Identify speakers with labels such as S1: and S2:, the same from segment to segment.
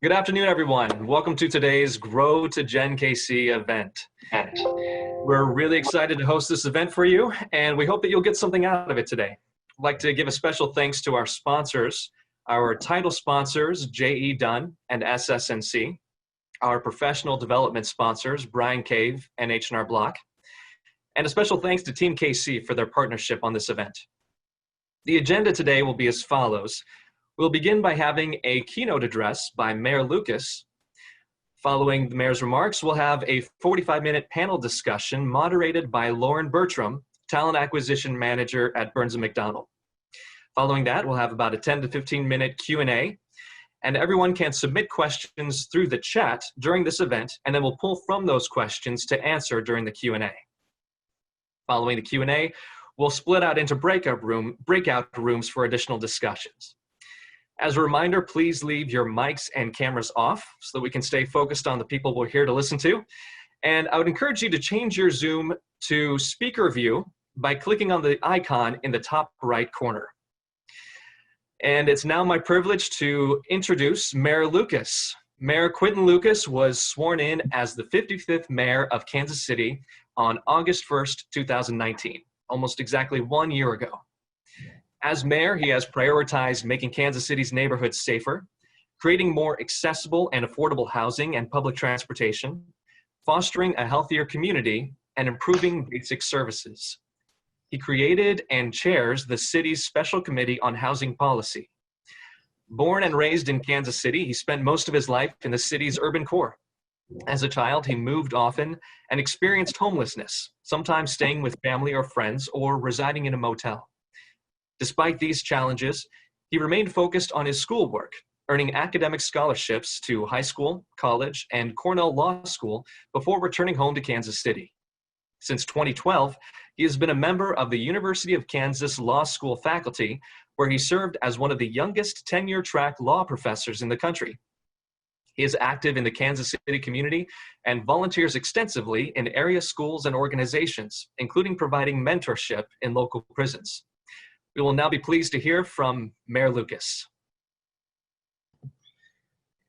S1: Good afternoon, everyone. Welcome to today's Grow to genKC event. We're really excited to host this event for you, and we hope that you'll get something out of it today. I'd like to give a special thanks to our sponsors, our title sponsors, J.E. Dunn and SS&C, our professional development sponsors, Bryant Cave and H&R Block, and a special thanks to Team KC for their partnership on this event. The agenda today will be as follows. We'll begin by having a keynote address by Mayor Lucas. Following the mayor's remarks, we'll have a 45-minute panel discussion moderated by Bertram, Talent Acquisition Manager at Burns & McDonnell. Following that, we'll have about a 10 to 15-minute Q&A, and everyone can submit questions through the chat during this event, and then we'll pull from those questions to answer during the Q&A. Following the Q&A, we'll split out into breakout rooms for additional discussions. As a reminder, please leave your mics and cameras off so that we can stay focused on the people we're here to listen to. And I would encourage you to change your Zoom to speaker view by clicking on the icon in the top right corner. And it's now my privilege to introduce Mayor Lucas. Mayor Quinton Lucas was sworn in as the 55th mayor of Kansas City on August 1st, 2019, almost exactly 1 year ago. As mayor, he has prioritized making Kansas City's neighborhoods safer, creating more accessible and affordable housing and public transportation, fostering a healthier community, and improving basic services. He created and chairs the city's Special Committee on Housing Policy. Born and raised in Kansas City, he spent most of his life in the city's urban core. As a child, he moved often and experienced homelessness, sometimes staying with family or friends or residing in a motel. Despite these challenges, he remained focused on his schoolwork, earning academic scholarships to high school, college, and Cornell Law School before returning home to Kansas City. Since 2012, he has been a member of the University of Kansas Law School faculty, where he served as one of the youngest tenure-track law professors in the country. He is active in the Kansas City community and volunteers extensively in area schools and organizations, including providing mentorship in local prisons. We will now be pleased to hear from Mayor Lucas.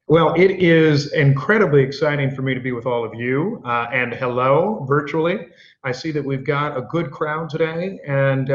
S2: Well, it is incredibly exciting for me to be with all of you, and hello virtually. I see that we've got a good crowd today, and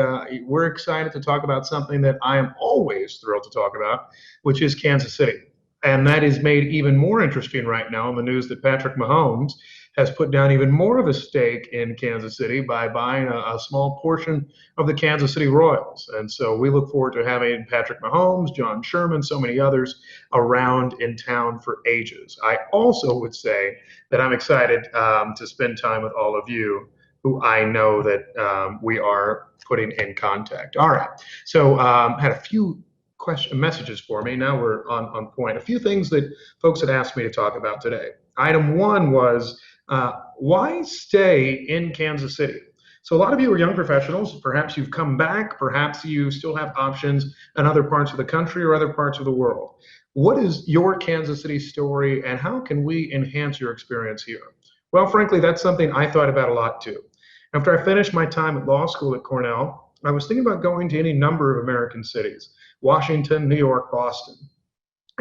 S2: we're excited to talk about something that I am always thrilled to talk about, which is Kansas City. And that is made even more interesting right now in the news that Patrick Mahomes has put down even more of a stake in Kansas City by buying a small portion of the Kansas City Royals. And so we look forward to having Patrick Mahomes, John Sherman, so many others around in town for ages. I also would say that I'm excited to spend time with all of you who I know that we are putting in contact. All right, so had a few messages for me. Now we're on point. A few things that folks had asked me to talk about today. Item one was, why stay in Kansas City? So a lot of you are young professionals. Perhaps you've come back. Perhaps you still have options in other parts of the country or other parts of the world. What is your Kansas City story, and how can we enhance your experience here? Well, frankly, that's something I thought about a lot too. After I finished my time at law school at Cornell, I was thinking about going to any number of American cities: Washington, New York, Boston.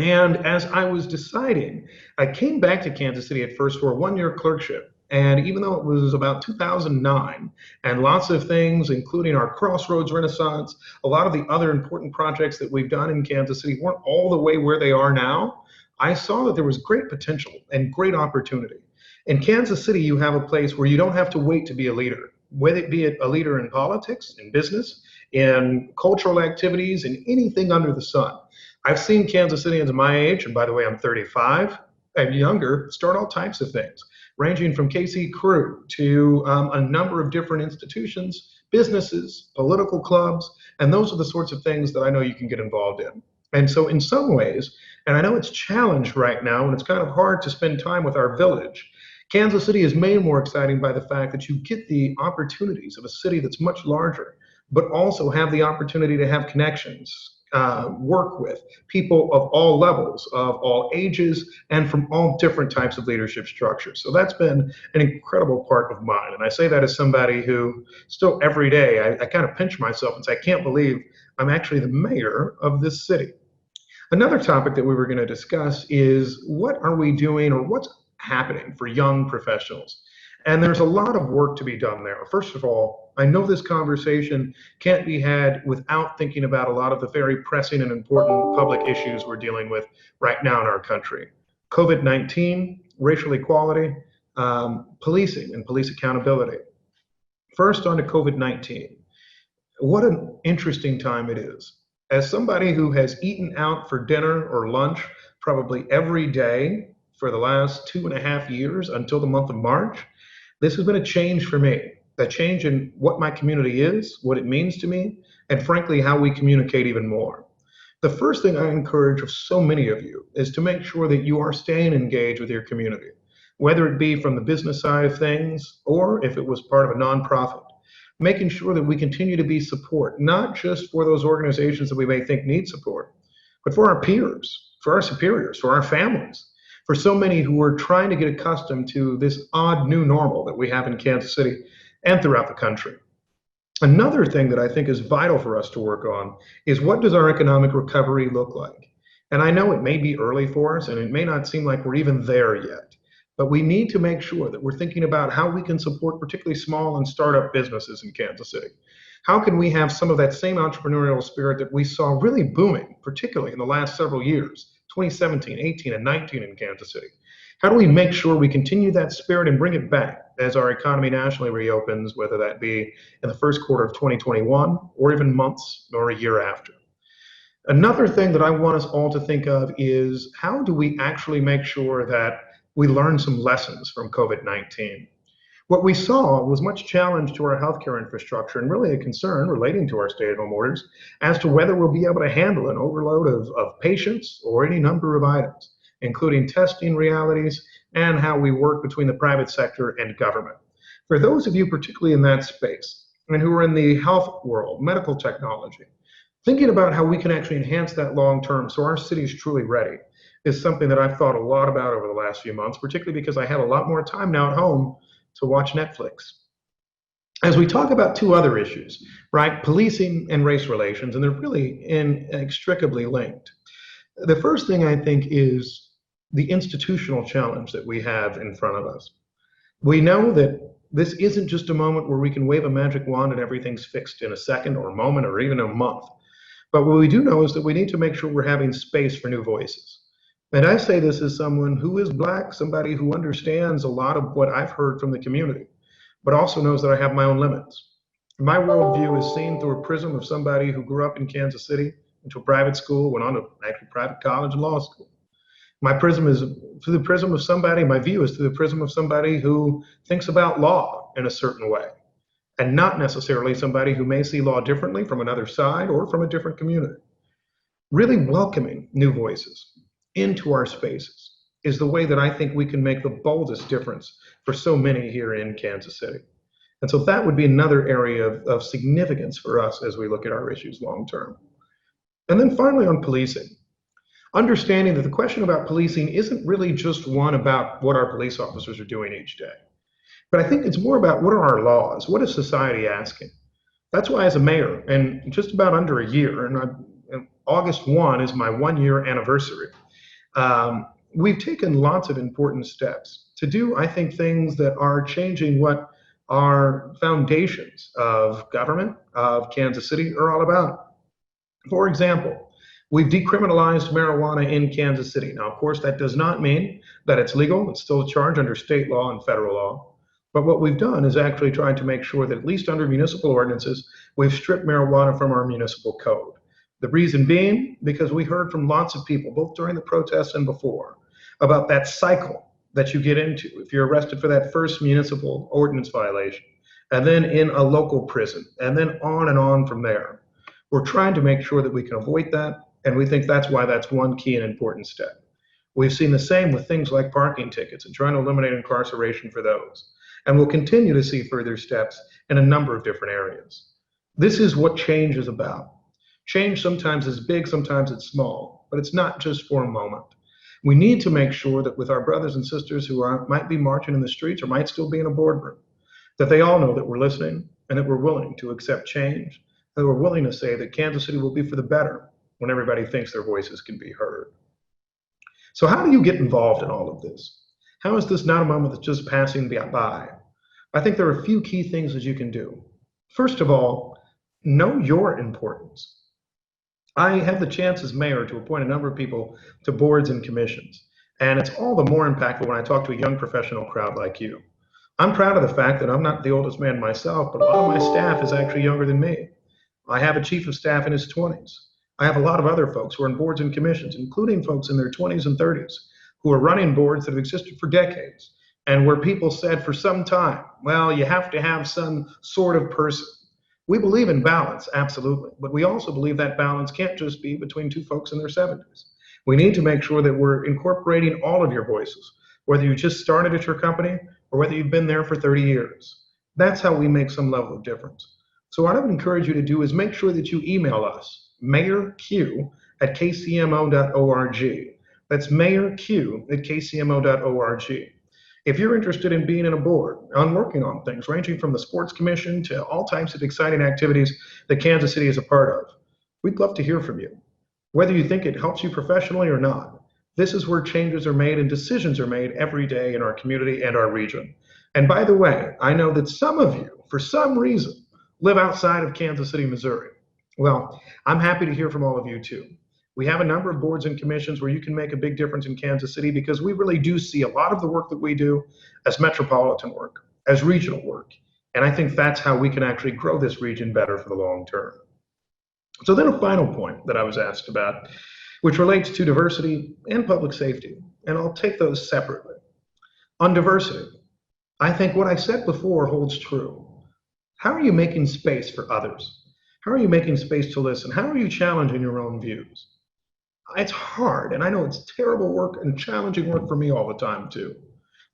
S2: And as I was deciding, I came back to Kansas City at first for a one-year clerkship. And even though it was about 2009, and lots of things, including our Crossroads Renaissance, a lot of the other important projects that we've done in Kansas City weren't all the way where they are now, I saw that there was great potential and great opportunity. In Kansas City, you have a place where you don't have to wait to be a leader, whether it be a leader in politics, in business, in cultural activities, in anything under the sun. I've seen Kansas Cityans my age, and by the way, I'm 35 and younger, start all types of things, ranging from KC Crew to a number of different institutions, businesses, political clubs, and those are the sorts of things that I know you can get involved in. And so in some ways, and I know it's challenged right now, and it's kind of hard to spend time with our village, Kansas City is made more exciting by the fact that you get the opportunities of a city that's much larger, but also have the opportunity to have connections, work with people of all levels, of all ages, and from all different types of leadership structures. So that's been an incredible part of mine. And I say that as somebody who still every day, I kind of pinch myself and say, I can't believe I'm actually the mayor of this city. Another topic that we were going to discuss is what are we doing or what's happening for young professionals? And there's a lot of work to be done there. First of all, I know this conversation can't be had without thinking about a lot of the very pressing and important public issues we're dealing with right now in our country. COVID-19, racial equality, policing and police accountability. First, on to COVID-19. What an interesting time it is. As somebody who has eaten out for dinner or lunch probably every day for the last 2.5 years until the month of March, this has been a change for me. A change in what my community is, what it means to me, and frankly, how we communicate even more. The first thing I encourage of so many of you is to make sure that you are staying engaged with your community, whether it be from the business side of things or if it was part of a nonprofit. Making sure that we continue to be support, not just for those organizations that we may think need support, but for our peers, for our superiors, for our families, for so many who are trying to get accustomed to this odd new normal that we have in Kansas City and throughout the country. Another thing that I think is vital for us to work on is what does our economic recovery look like? And I know it may be early for us and it may not seem like we're even there yet. But we need to make sure that we're thinking about how we can support particularly small and startup businesses in Kansas City. How can we have some of that same entrepreneurial spirit that we saw really booming, particularly in the last several years, 2017, 18, and 19 in Kansas City? How do we make sure we continue that spirit and bring it back as our economy nationally reopens, whether that be in the first quarter of 2021 or even months or a year after? Another thing that I want us all to think of is how do we actually make sure that we learned some lessons from COVID-19. What we saw was much challenge to our healthcare infrastructure and really a concern relating to our stay-at-home orders as to whether we'll be able to handle an overload of patients or any number of items, including testing realities and how we work between the private sector and government. For those of you particularly in that space and who are in the health world, medical technology, thinking about how we can actually enhance that long-term so our city is truly ready is something that I've thought a lot about over the last few months, particularly because I have a lot more time now at home to watch Netflix. As we talk about two other issues, right, policing and race relations, and they're really inextricably linked. The first thing I think is the institutional challenge that we have in front of us. We know that this isn't just a moment where we can wave a magic wand and everything's fixed in a second or a moment or even a month. But what we do know is that we need to make sure we're having space for new voices. And I say this as someone who is Black, somebody who understands a lot of what I've heard from the community, but also knows that I have my own limits. My worldview is seen through a prism of somebody who grew up in Kansas City, went to a private school, went on to actually private college and law school. My prism is through the prism of somebody, my view is through the prism of somebody who thinks about law in a certain way, and not necessarily somebody who may see law differently from another side or from a different community. Really welcoming new voices into our spaces is the way that I think we can make the boldest difference for so many here in Kansas City. And so that would be another area of significance for us as we look at our issues long term. And then finally on policing, understanding that the question about policing isn't really just one about what our police officers are doing each day, but I think it's more about what are our laws, what is society asking? That's why as a mayor, and just about under a year, and August 1 is my 1-year anniversary, we've taken lots of important steps to do, I think, things that are changing what our foundations of government, of Kansas City are all about. For example, we've decriminalized marijuana in Kansas City. Now, of course, that does not mean that it's legal. It's still a charge under state law and federal law. But what we've done is actually tried to make sure that at least under municipal ordinances, we've stripped marijuana from our municipal code. The reason being, because we heard from lots of people, both during the protests and before, about that cycle that you get into if you're arrested for that first municipal ordinance violation, and then in a local prison, and then on and on from there. We're trying to make sure that we can avoid that, and we think that's why that's one key and important step. We've seen the same with things like parking tickets and trying to eliminate incarceration for those. And we'll continue to see further steps in a number of different areas. This is what change is about. Change sometimes is big, sometimes it's small, but it's not just for a moment. We need to make sure that with our brothers and sisters who might be marching in the streets or might still be in a boardroom, that they all know that we're listening and that we're willing to accept change, that we're willing to say that Kansas City will be for the better when everybody thinks their voices can be heard. So how do you get involved in all of this? How is this not a moment that's just passing by? I think there are a few key things that you can do. First of all, know your importance. I have the chance as mayor to appoint a number of people to boards and commissions, and it's all the more impactful when I talk to a young professional crowd like you. I'm proud of the fact that I'm not the oldest man myself, but a lot of my staff is actually younger than me. I have a chief of staff in his 20s. I have a lot of other folks who are in boards and commissions, including folks in their 20s and 30s, who are running boards that have existed for decades, and where people said for some time, well, you have to have some sort of person. We believe in balance, absolutely, but we also believe that balance can't just be between two folks in their 70s. We need to make sure that we're incorporating all of your voices, whether you just started at your company or whether you've been there for 30 years. That's how we make some level of difference. So what I would encourage you to do is make sure that you email us, mayorq@kcmo.org. That's mayorq@kcmo.org. If you're interested in being in a board, on working on things ranging from the sports commission to all types of exciting activities that Kansas City is a part of, we'd love to hear from you. Whether you think it helps you professionally or not, this is where changes are made and decisions are made every day in our community and our region. And by the way, I know that some of you, for some reason, live outside of Kansas City, Missouri. Well, I'm happy to hear from all of you too. We have a number of boards and commissions where you can make a big difference in Kansas City because we really do see a lot of the work that we do as metropolitan work, as regional work. And I think that's how we can actually grow this region better for the long term. So then a final point that I was asked about, which relates to diversity and public safety, and I'll take those separately. On diversity, I think what I said before holds true. How are you making space for others? How are you making space to listen? How are you challenging your own views? It's hard, and I know it's terrible work and challenging work for me all the time too,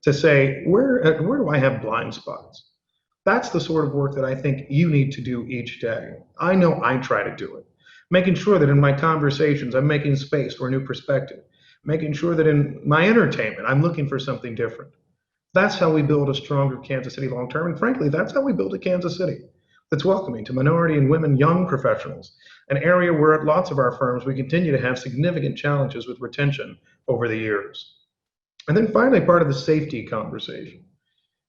S2: to say, where do I have blind spots? That's the sort of work that I think you need to do each day. I know I try to do it. Making sure that in my conversations, I'm making space for a new perspective. Making sure that in my entertainment, I'm looking for something different. That's how we build a stronger Kansas City long term. And frankly, that's how we build a Kansas City that's welcoming to minority and women young professionals, an area where at lots of our firms we continue to have significant challenges with retention over the years. And then finally, part of the safety conversation.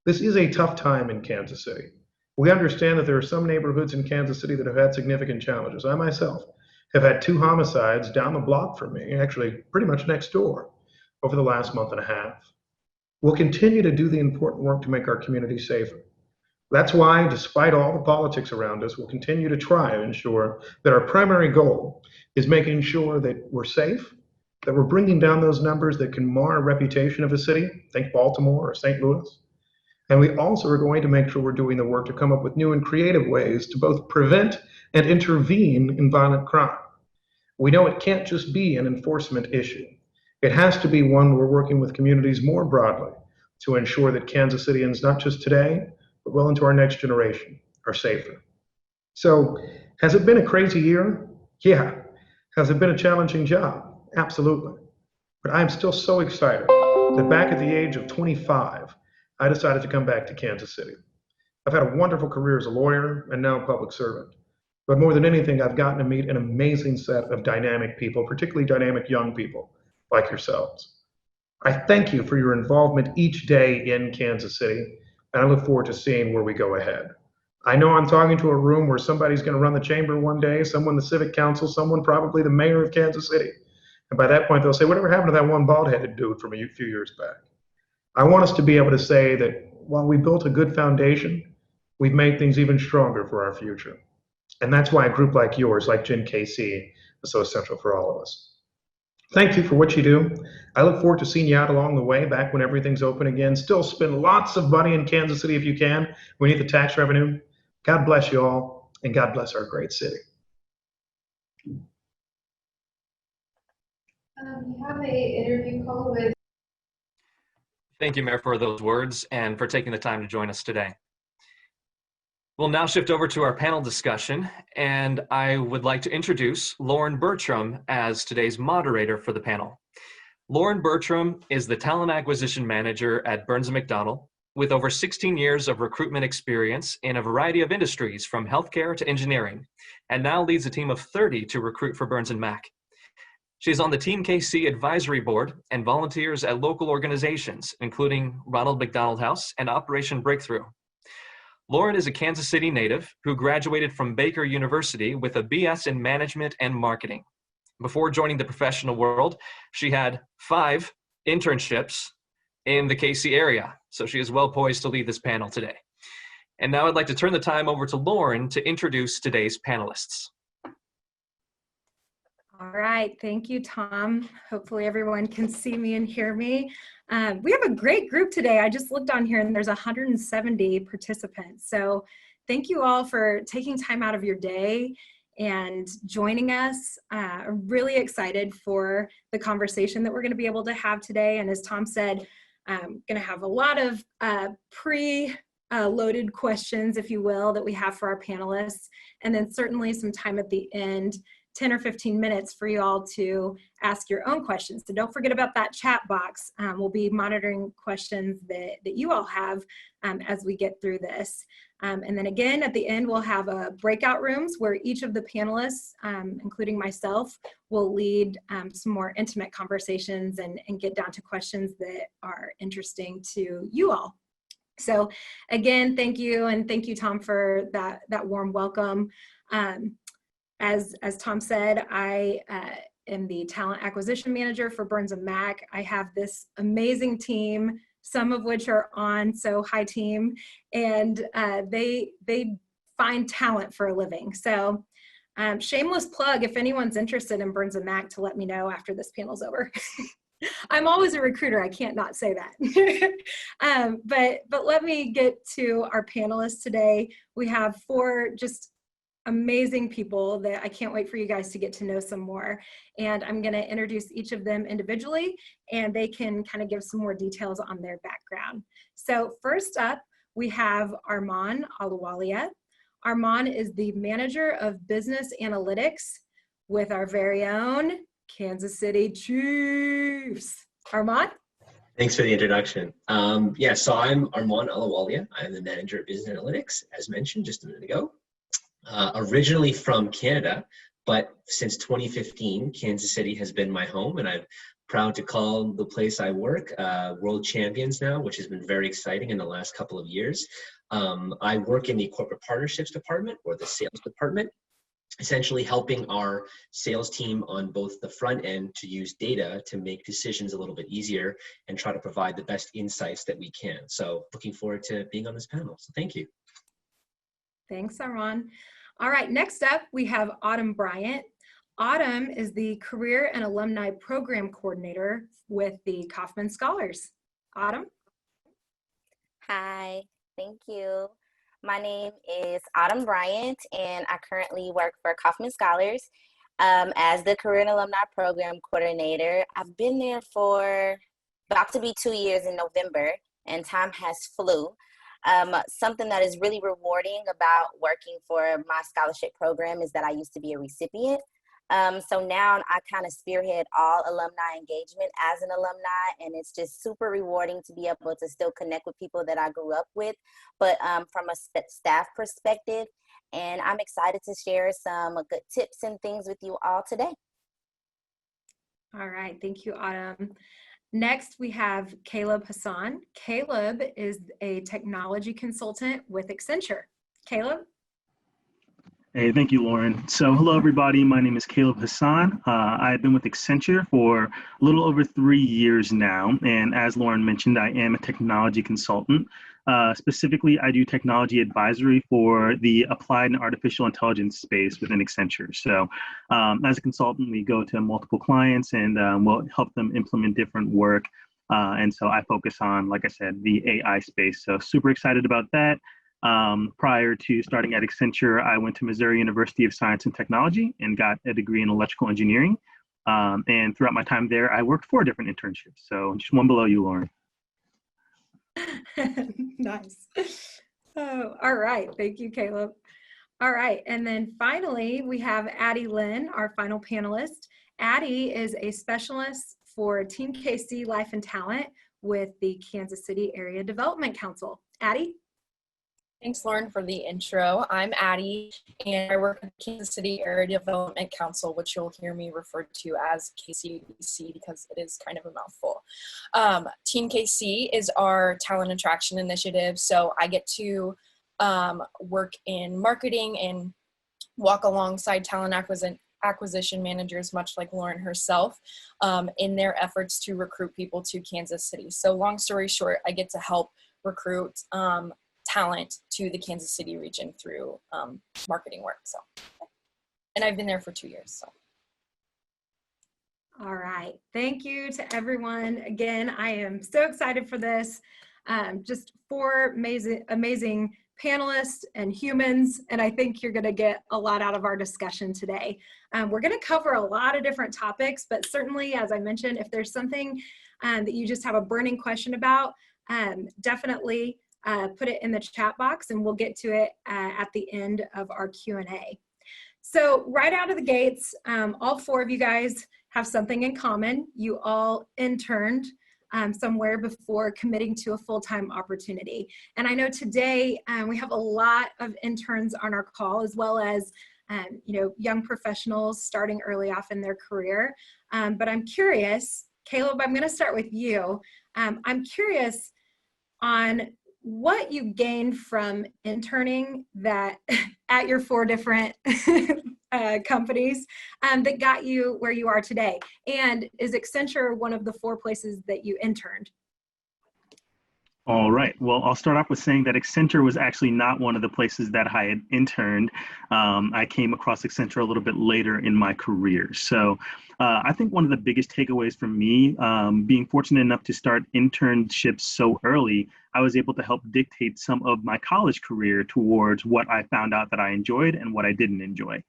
S2: This is a tough time in Kansas City. We understand that there are some neighborhoods in Kansas City that have had significant challenges. I myself have had 2 homicides down the block from me, actually pretty much next door, over the last month and a half. We'll continue to do the important work to make our community safer. That's why, despite all the politics around us, we'll continue to try to ensure that our primary goal is making sure that we're safe, that we're bringing down those numbers that can mar a reputation of a city, think Baltimore or St. Louis. And we also are going to make sure we're doing the work to come up with new and creative ways to both prevent and intervene in violent crime. We know it can't just be an enforcement issue. It has to be one where we're working with communities more broadly to ensure that Kansas Cityans, not just today, but well into our next generation, are safer. So, has it been a crazy year? Yeah. Has it been a challenging job? Absolutely. But I'm still so excited that back at the age of 25, I decided to come back to Kansas City. I've had a wonderful career as a lawyer and now a public servant. But more than anything, I've gotten to meet an amazing set of dynamic people, particularly dynamic young people like yourselves. I thank you for your involvement each day in Kansas City, and I look forward to seeing where we go ahead. I know I'm talking to a room where somebody's going to run the chamber one day, someone the civic council, someone probably the mayor of Kansas City. And by that point, they'll say, whatever happened to that one bald-headed dude from a few years back? I want us to be able to say that while we built a good foundation, we've made things even stronger for our future. And that's why a group like yours, like genKC, is so essential for all of us. Thank you for what you do. I look forward to seeing you out along the way, back when everything's open again. Still spend lots of money in Kansas City if you can. We need the tax revenue. God bless you all, and God bless our great city.
S3: You have an interview call with...
S1: Thank you, Mayor, for those words and for taking the time to join us today. We'll now shift over to our panel discussion, and I would like to introduce Lauren Bertram as today's moderator for the panel. Lauren Bertram is the Talent Acquisition Manager at Burns & McDonnell, with over 16 years of recruitment experience in a variety of industries from healthcare to engineering, and now leads a team of 30 to recruit for Burns & Mac. She's on the Team KC advisory board and volunteers at local organizations, including Ronald McDonald House and Operation Breakthrough. Lauren is a Kansas City native who graduated from Baker University with a BS in Management and Marketing. Before joining the professional world, she had 5 internships in the KC area, so she is well poised to lead this panel today. And now I'd like to turn the time over to Lauren to introduce today's panelists.
S4: All right, thank you, Tom. Hopefully everyone can see me and hear me. We have a great group today. I just looked on here and there's 170 participants. So thank you all for taking time out of your day and joining us. I'm really excited for the conversation that we're going to be able to have today. And as Tom said, I'm going to have a lot of pre-loaded questions, if you will, that we have for our panelists. And then certainly some time at the end, 10 or 15 minutes for you all to ask your own questions. So don't forget about that chat box. We'll be monitoring questions that you all have as we get through this. And then again, at the end, we'll have breakout rooms where each of the panelists, including myself, will lead some more intimate conversations and get down to questions that are interesting to you all. So again, thank you. And thank you, Tom, for that warm welcome. As Tom said, I am the talent acquisition manager for Burns & Mac. I have this amazing team, some of which are on, so hi team, and they find talent for a living. So shameless plug, if anyone's interested in Burns & Mac, to let me know after this panel's over. I'm always a recruiter, I can't not say that. But let me get to our panelists today. We have 4 just amazing people that I can't wait for you guys to get to know some more. And I'm going to introduce each of them individually, and they can kind of give some more details on their background. So first up, we have Arman Aluwalia. Arman is the Manager of Business Analytics with our very own Kansas City Chiefs. Arman?
S5: Thanks for the introduction. Yeah, so I'm Arman Aluwalia. I'm the Manager of Business Analytics, as mentioned just a minute ago. Originally from Canada, but since 2015, Kansas City has been my home, and I'm proud to call the place I work world champions now, which has been very exciting in the last couple of years. I work in the corporate partnerships department, or the sales department, essentially helping our sales team on both the front end to use data to make decisions a little bit easier and try to provide the best insights that we can. So looking forward to being on this panel. So thank you.
S4: Thanks, Arman. All right, next up, we have Autumn Bryant. Autumn is the Career and Alumni Program Coordinator with the Kauffman Scholars. Autumn?
S6: Hi, thank you. My name is Autumn Bryant, and I currently work for Kauffman Scholars as the Career and Alumni Program Coordinator. I've been there for about to be 2 years in November, and time has flew. Something that is really rewarding about working for my scholarship program is that I used to be a recipient. So now I kind of spearhead all alumni engagement as an alumni, and it's just super rewarding to be able to still connect with people that I grew up with, but from a staff perspective. And I'm excited to share some good tips and things with you all today.
S4: All right, thank you, Autumn. Next, we have Caleb Hassan. Caleb is a technology consultant with Accenture. Caleb?
S7: Hey, thank you, Lauren. So hello, everybody. My name is Caleb Hassan. I've been with Accenture for a little over 3 years now. And as Lauren mentioned, I am a technology consultant. Specifically, I do technology advisory for the applied and artificial intelligence space within Accenture. So as a consultant, we go to multiple clients and we'll help them implement different work. And so I focus on, like I said, the AI space. So super excited about that. Prior to starting at Accenture, I went to Missouri University of Science and Technology and got a degree in electrical engineering. And throughout my time there, I worked 4 different internships. So just one below you, Lauren.
S4: Nice. Oh, all right. Thank you, Caleb. All right. And then finally, we have Addie Lynn, our final panelist. Addie is a specialist for Team KC Life and Talent with the Kansas City Area Development Council. Addie?
S8: Thanks, Lauren, for the intro. I'm Addie, and I work at the Kansas City Area Development Council, which you'll hear me refer to as KCDC because it is kind of a mouthful. Team KC is our talent attraction initiative, so I get to work in marketing and walk alongside talent acquisition managers, much like Lauren herself, in their efforts to recruit people to Kansas City. So long story short, I get to help recruit talent to the Kansas City region through marketing work. So, and I've been there for 2 years. So.
S4: All right. Thank you to everyone. Again, I am so excited for this. Just 4 amazing panelists and humans, and I think you're going to get a lot out of our discussion today. We're going to cover a lot of different topics, but certainly, as I mentioned, if there's something that you just have a burning question about, definitely put it in the chat box and we'll get to it at the end of our Q&A. So right out of the gates, all 4 of you guys have something in common. You all interned somewhere before committing to a full-time opportunity. And I know today we have a lot of interns on our call, as well as young professionals starting early off in their career. But I'm curious, Caleb, I'm gonna start with you. I'm curious on what you gained from interning that at your 4 different companies that got you where you are today. And is Accenture one of the 4 places that you interned?
S7: All right. Well, I'll start off with saying that Accenture was actually not one of the places that I had interned. I came across Accenture a little bit later in my career. So I think one of the biggest takeaways for me, being fortunate enough to start internships so early, I was able to help dictate some of my college career towards what I found out that I enjoyed and what I didn't enjoy.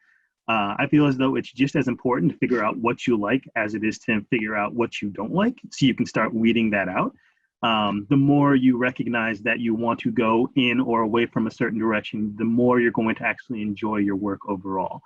S7: I feel as though it's just as important to figure out what you like as it is to figure out what you don't like, so you can start weeding that out. The more you recognize that you want to go in or away from a certain direction, the more you're going to actually enjoy your work overall.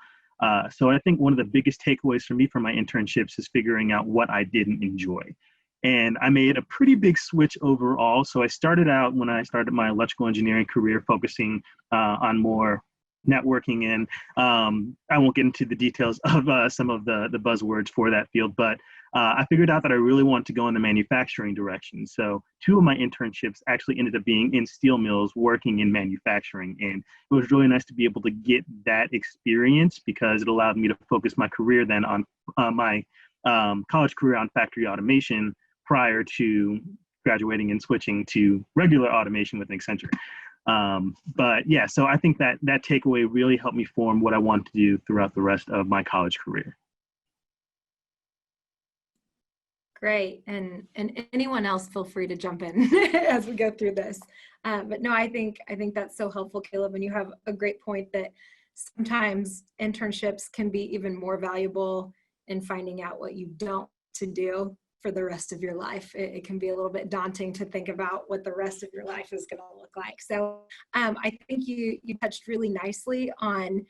S7: So I think one of the biggest takeaways for me from my internships is figuring out what I didn't enjoy. And I made a pretty big switch overall. So I started out, when I started my electrical engineering career, focusing on more networking, and I won't get into the details of some of the buzzwords for that field, but I figured out that I really wanted to go in the manufacturing direction. So 2 of my internships actually ended up being in steel mills working in manufacturing. And it was really nice to be able to get that experience because it allowed me to focus my career then on my college career on factory automation prior to graduating and switching to regular automation with Accenture. But yeah, so I think that takeaway really helped me form what I want to do throughout the rest of my college career.
S4: Great, and anyone else feel free to jump in as we go through this. But no, I think that's so helpful, Caleb, and you have a great point that sometimes internships can be even more valuable in finding out what you don't to do for the rest of your life. It can be a little bit daunting to think about what the rest of your life is going to look like. So I think you touched really nicely on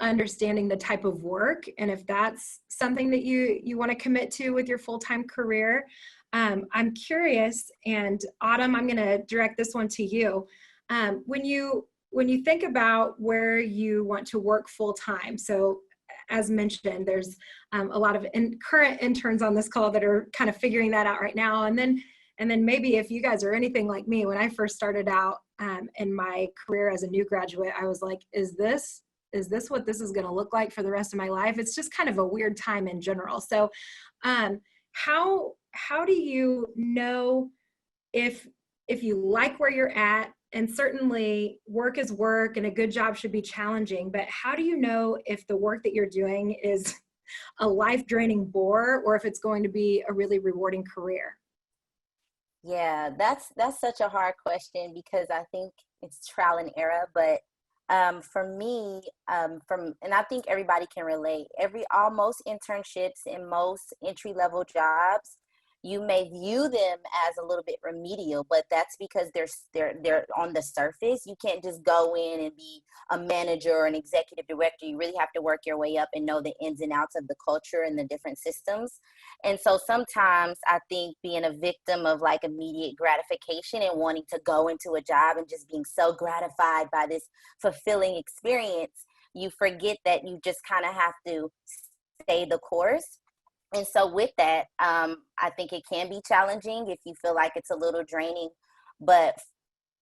S4: understanding the type of work, and if that's something that you want to commit to with your full-time career. I'm curious, and Autumn, I'm going to direct this one to you. When you think about where you want to work full-time, so as mentioned, there's a lot of current interns on this call that are kind of figuring that out right now, and then maybe if you guys are anything like me, when I first started out in my career as a new graduate, I was like, is this what this is going to look like for the rest of my life? It's just kind of a weird time in general. So how do you know if you like where you're at? And certainly work is work and a good job should be challenging, but how do you know if the work that you're doing is a life-draining bore or if it's going to be a really rewarding career?
S6: Yeah, that's such a hard question because I think it's trial and error, but for me, and I think everybody can relate, most internships and most entry-level jobs, you may view them as a little bit remedial, but that's because they're on the surface. You can't just go in and be a manager or an executive director. You really have to work your way up and know the ins and outs of the culture and the different systems. And so sometimes I think being a victim of like immediate gratification and wanting to go into a job and just being so gratified by this fulfilling experience, you forget that you just kind of have to stay the course. And so with that, I think it can be challenging if you feel like it's a little draining. But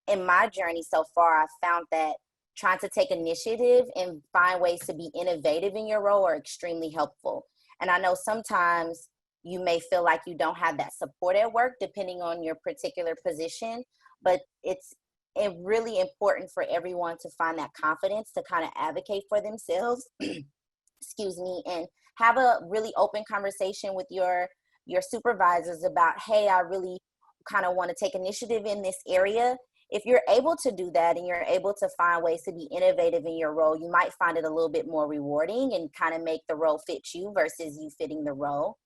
S6: in my journey so far, I've found that trying to take initiative and find ways to be innovative in your role are extremely helpful. And I know sometimes you may feel like you don't have that support at work, depending on your particular position, but it's really important for everyone to find that confidence to kind of advocate for themselves, excuse me, and have a really open conversation with your supervisors about, hey, I really kind of want to take initiative in this area. If you're able to do that and you're able to find ways to be innovative in your role, you might find it a little bit more rewarding and kind of make the role fit you versus you fitting the role.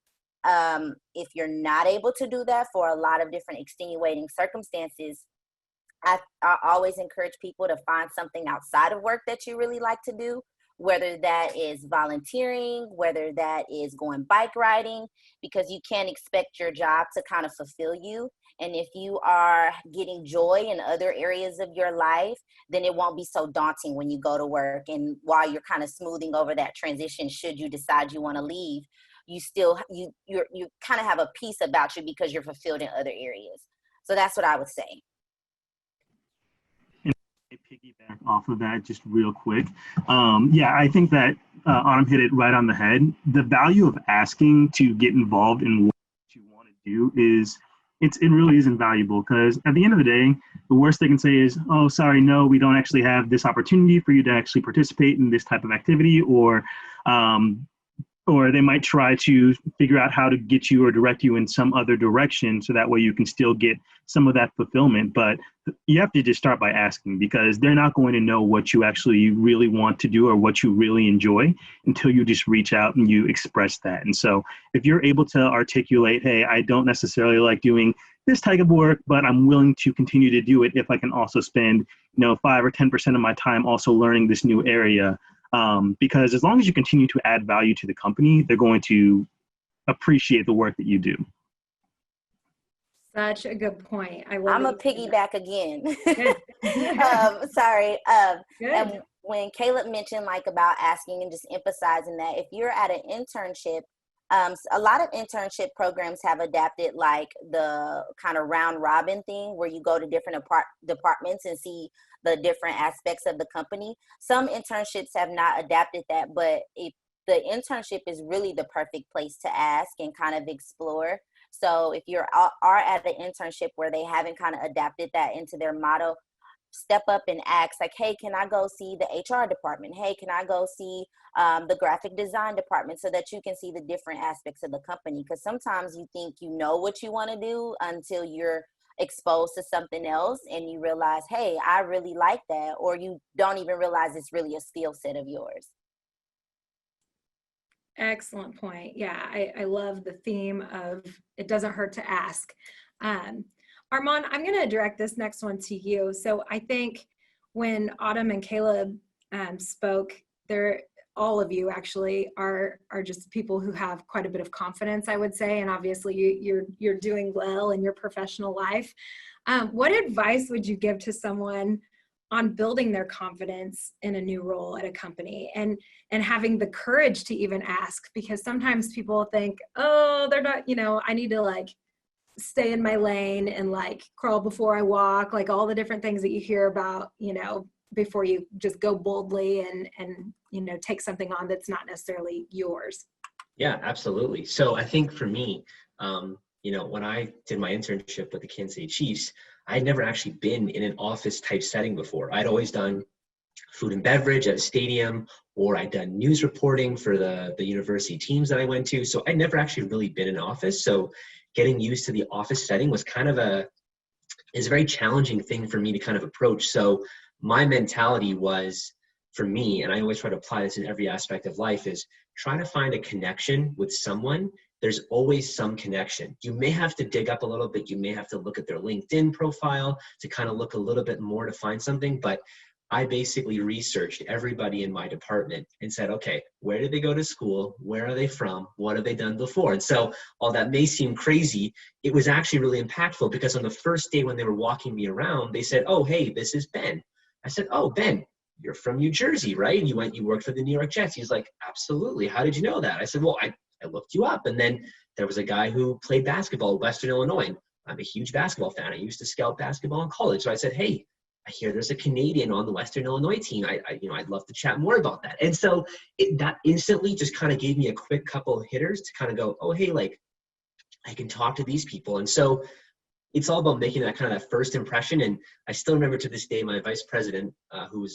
S6: If you're not able to do that for a lot of different extenuating circumstances, I always encourage people to find something outside of work that you really like to do, whether that is volunteering, whether that is going bike riding, because you can't expect your job to kind of fulfill you. And if you are getting joy in other areas of your life, then it won't be so daunting when you go to work. And while you're kind of smoothing over that transition, should you decide you want to leave, you still, you kind of have a peace about you because you're fulfilled in other areas. So that's what I would say.
S7: Piggyback off of that just real quick. Yeah, I think that Autumn hit it right on the head. The value of asking to get involved in what you want to do it really is invaluable, because at the end of the day, the worst they can say is, oh, sorry, no, we don't actually have this opportunity for you to actually participate in this type of activity, or they might try to figure out how to get you or direct you in some other direction so that way you can still get some of that fulfillment. But you have to just start by asking, because they're not going to know what you actually really want to do or what you really enjoy until you just reach out and you express that. And so if you're able to articulate, hey, I don't necessarily like doing this type of work, but I'm willing to continue to do it if I can also spend 5 or 10% of my time also learning this new area. Because as long as you continue to add value to the company, they're going to appreciate the work that you do.
S4: Such a good point. I'm
S6: a piggyback again. Sorry. And when Caleb mentioned like about asking and just emphasizing that if you're at an internship, a lot of internship programs have adapted like the kind of round robin thing where you go to different departments and see the different aspects of the company. Some internships have not adapted that, but the internship is really the perfect place to ask and kind of explore. So if you are at an internship where they haven't kind of adapted that into their motto, step up and ask like, hey, can I go see the HR department? Hey, can I go see the graphic design department, so that you can see the different aspects of the company? Because sometimes you think you know what you want to do until you're exposed to something else and you realize, hey, I really like that, or you don't even realize it's really a skill set of yours.
S4: Excellent point. Yeah, I love the theme of it doesn't hurt to ask. Armand, I'm going to direct this next one to you. So I think when Autumn and Caleb spoke, all of you actually are just people who have quite a bit of confidence, I would say, and obviously you're doing well in your professional life. What advice would you give to someone on building their confidence in a new role at a company and having the courage to even ask? Because sometimes people think, oh, they're not, I need to like stay in my lane and like crawl before I walk, like all the different things that you hear about, before you just go boldly and take something on that's not necessarily yours.
S5: Yeah, absolutely. So I think for me, when I did my internship with the Kansas City Chiefs, I'd never actually been in an office type setting before. I'd always done food and beverage at a stadium, or I'd done news reporting for the university teams that I went to. So I'd never actually really been in an office. So getting used to the office setting was kind of is a very challenging thing for me to kind of approach. So my mentality was, for me, and I always try to apply this in every aspect of life, is try to find a connection with someone there's always some connection. You may have to dig up a little bit. You may have to look at their LinkedIn profile to kind of look a little bit more to find something. But I basically researched everybody in my department and said, okay, where did they go to school? Where are they from? What have they done before? And so, while that may seem crazy, it was actually really impactful, because on the first day when they were walking me around, they said, oh, hey, this is Ben. I said, oh, Ben, you're from New Jersey, right? And you worked for the New York Jets. He's like, absolutely. How did you know that? I said, well, I looked you up. And then there was a guy who played basketball at Western Illinois. I'm a huge basketball fan. I used to scout basketball in college. So I said, hey, I hear there's a Canadian on the Western Illinois team. I'd love to chat more about that. And so that instantly just kind of gave me a quick couple of hitters to kind of go, oh, hey, like, I can talk to these people. And so it's all about making that kind of that first impression. And I still remember to this day, my vice president, who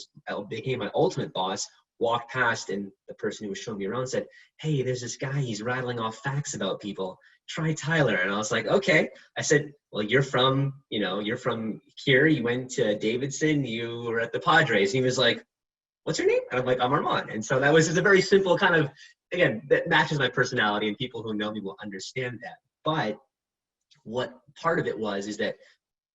S5: became my ultimate boss, walked past, and the person who was showing me around said, hey, there's this guy, he's rattling off facts about people. Try Tyler. And I was like, okay. I said, well, you're from here. You went to Davidson, you were at the Padres. And he was like, what's your name? And I'm like, I'm Armand. And so that was just a very simple kind of, again, that matches my personality, and people who know me will understand that. But what part of it was is that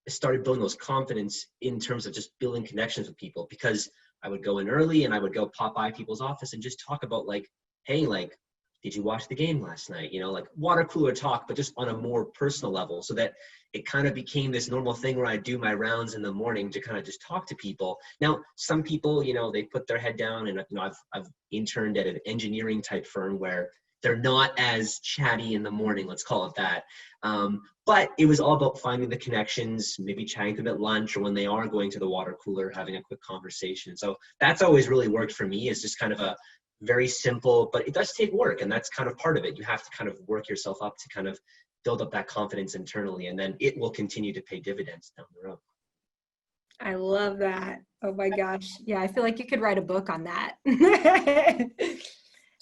S5: I started building those confidence in terms of just building connections with people, because I would go in early and I would go pop by people's office and just talk about, like, hey, like, did you watch the game last night? Like water cooler talk, but just on a more personal level, so that it kind of became this normal thing where I do my rounds in the morning to kind of just talk to people. Now, some people, they put their head down, and I've interned at an engineering type firm where they're not as chatty in the morning, let's call it that. But it was all about finding the connections, maybe chatting to them at lunch, or when they are going to the water cooler, having a quick conversation. So that's always really worked for me, is just kind of a very simple, but it does take work, and that's kind of part of it. You have to kind of work yourself up to kind of build up that confidence internally, and then it will continue to pay dividends down the road.
S4: I love that. Oh my gosh. Yeah, I feel like you could write a book on that.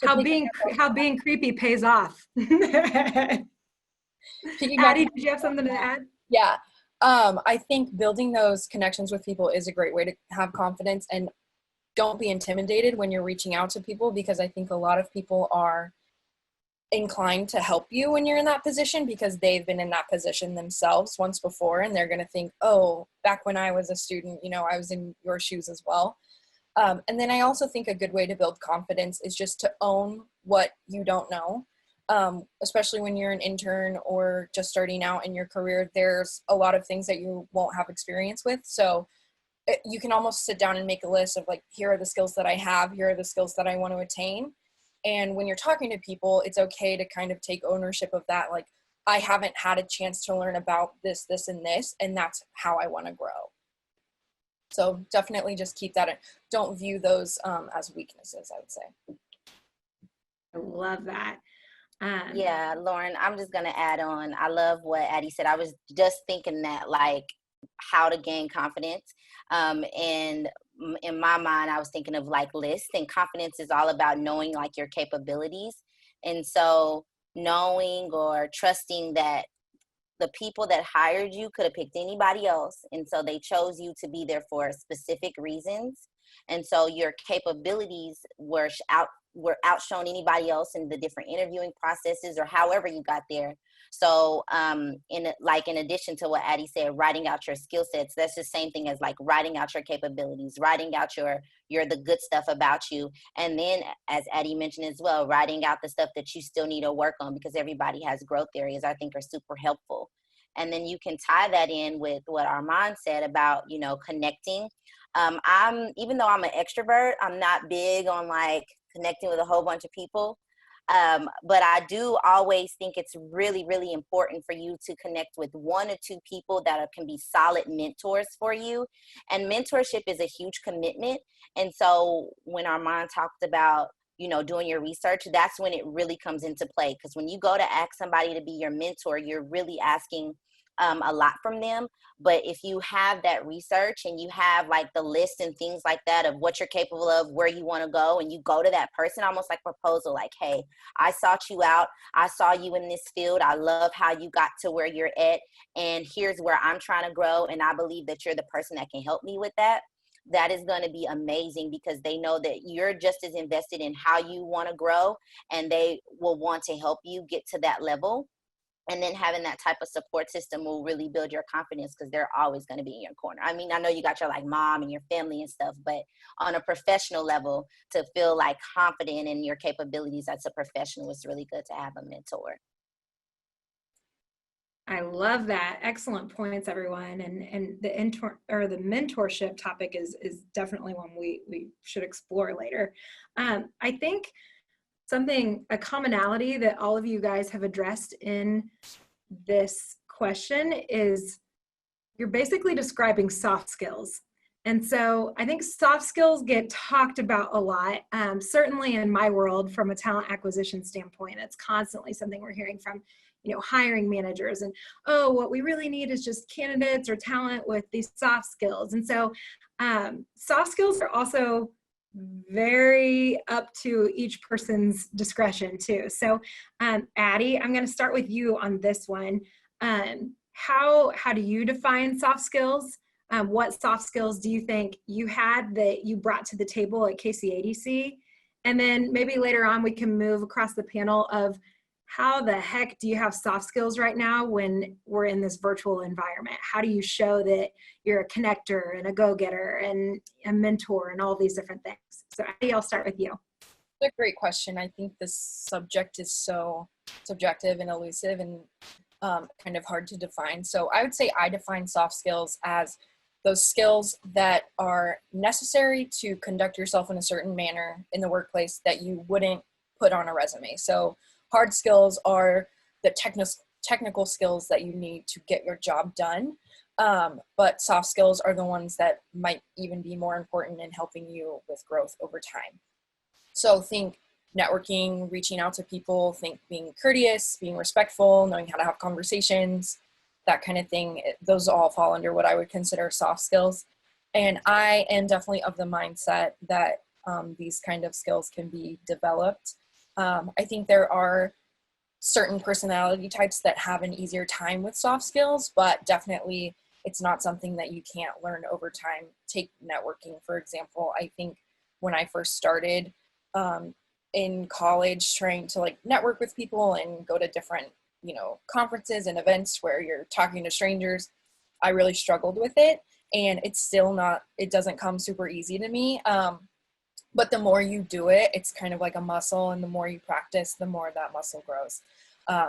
S4: How being creepy pays off. Addie, did you have something to add?
S8: Yeah. I think building those connections with people is a great way to have confidence, and don't be intimidated when you're reaching out to people, because I think a lot of people are inclined to help you when you're in that position, because they've been in that position themselves once before, and they're going to think, oh, back when I was a student, I was in your shoes as well. And then I also think a good way to build confidence is just to own what you don't know. Especially when you're an intern or just starting out in your career, there's a lot of things that you won't have experience with. So you can almost sit down and make a list of, like, here are the skills that I have, here are the skills that I want to attain. And when you're talking to people, it's okay to kind of take ownership of that. Like, I haven't had a chance to learn about this, this, and this, and that's how I want to grow. So definitely just keep that in. Don't view those as weaknesses, I would say.
S4: I love that.
S6: Yeah, Lauren, I'm just going to add on. I love what Addie said. I was just thinking that, like, how to gain confidence. And in my mind, I was thinking of, like, lists, and confidence is all about knowing, like, your capabilities. And so knowing or trusting that the people that hired you could have picked anybody else. And so they chose you to be there for specific reasons. And so your capabilities were outshone anybody else in the different interviewing processes, or however you got there. So in addition to what Addie said, writing out your skill sets, that's the same thing as, like, writing out your capabilities, writing out the good stuff about you. And then, as Addie mentioned as well, writing out the stuff that you still need to work on, because everybody has growth areas, I think, are super helpful. And then you can tie that in with what Armand said about, connecting. Even though I'm an extrovert, I'm not big on, like, connecting with a whole bunch of people. But I do always think it's really, really important for you to connect with one or two people that can be solid mentors for you. And mentorship is a huge commitment. And so when Armand talked about, doing your research, that's when it really comes into play. Because when you go to ask somebody to be your mentor, you're really asking a lot from them. But if you have that research and you have, like, the list and things like that of what you're capable of, where you want to go, and you go to that person, almost like proposal, like, hey, I sought you out. I saw you in this field. I love how you got to where you're at. And here's where I'm trying to grow. And I believe that you're the person that can help me with that. that is going to be amazing, because they know that you're just as invested in how you want to grow, and they will want to help you get to that level. And then having that type of support system will really build your confidence, because they're always going to be in your corner. I mean, I know you got your like mom and your family and stuff, but on a professional level, to feel like confident in your capabilities as a professional, it's really good to have a mentor.
S4: I love that. Excellent points, everyone. And the the mentorship topic is definitely one we should explore later. I think a commonality that all of you guys have addressed in this question is you're basically describing soft skills. And so I think soft skills get talked about a lot. Certainly in my world, from a talent acquisition standpoint, it's constantly something we're hearing from, hiring managers, and, oh, what we really need is just candidates or talent with these soft skills. And so soft skills are also very up to each person's discretion too. So Addie, I'm going to start with you on this one. How do you define soft skills? What soft skills do you think you had that you brought to the table at KCADC? And then maybe later on we can move across the panel of how the heck do you have soft skills right now when we're in this virtual environment? How do you show that you're a connector and a go-getter and a mentor and all these different things? So Addie, I'll start with you.
S8: That's a great question. I think this subject is so subjective and elusive and kind of hard to define. So I would say I define soft skills as those skills that are necessary to conduct yourself in a certain manner in the workplace that you wouldn't put on a resume. So hard skills are the technical skills that you need to get your job done. But soft skills are the ones that might even be more important in helping you with growth over time. So think networking, reaching out to people, think being courteous, being respectful, knowing how to have conversations, that kind of thing. Those all fall under what I would consider soft skills. And I am definitely of the mindset that these kind of skills can be developed. I think there are certain personality types that have an easier time with soft skills, but definitely it's not something that you can't learn over time. Take networking, for example. I think when I first started in college, trying to like network with people and go to different, conferences and events where you're talking to strangers, I really struggled with it. And it's still it doesn't come super easy to me. But the more you do it, it's kind of like a muscle, and the more you practice, the more that muscle grows.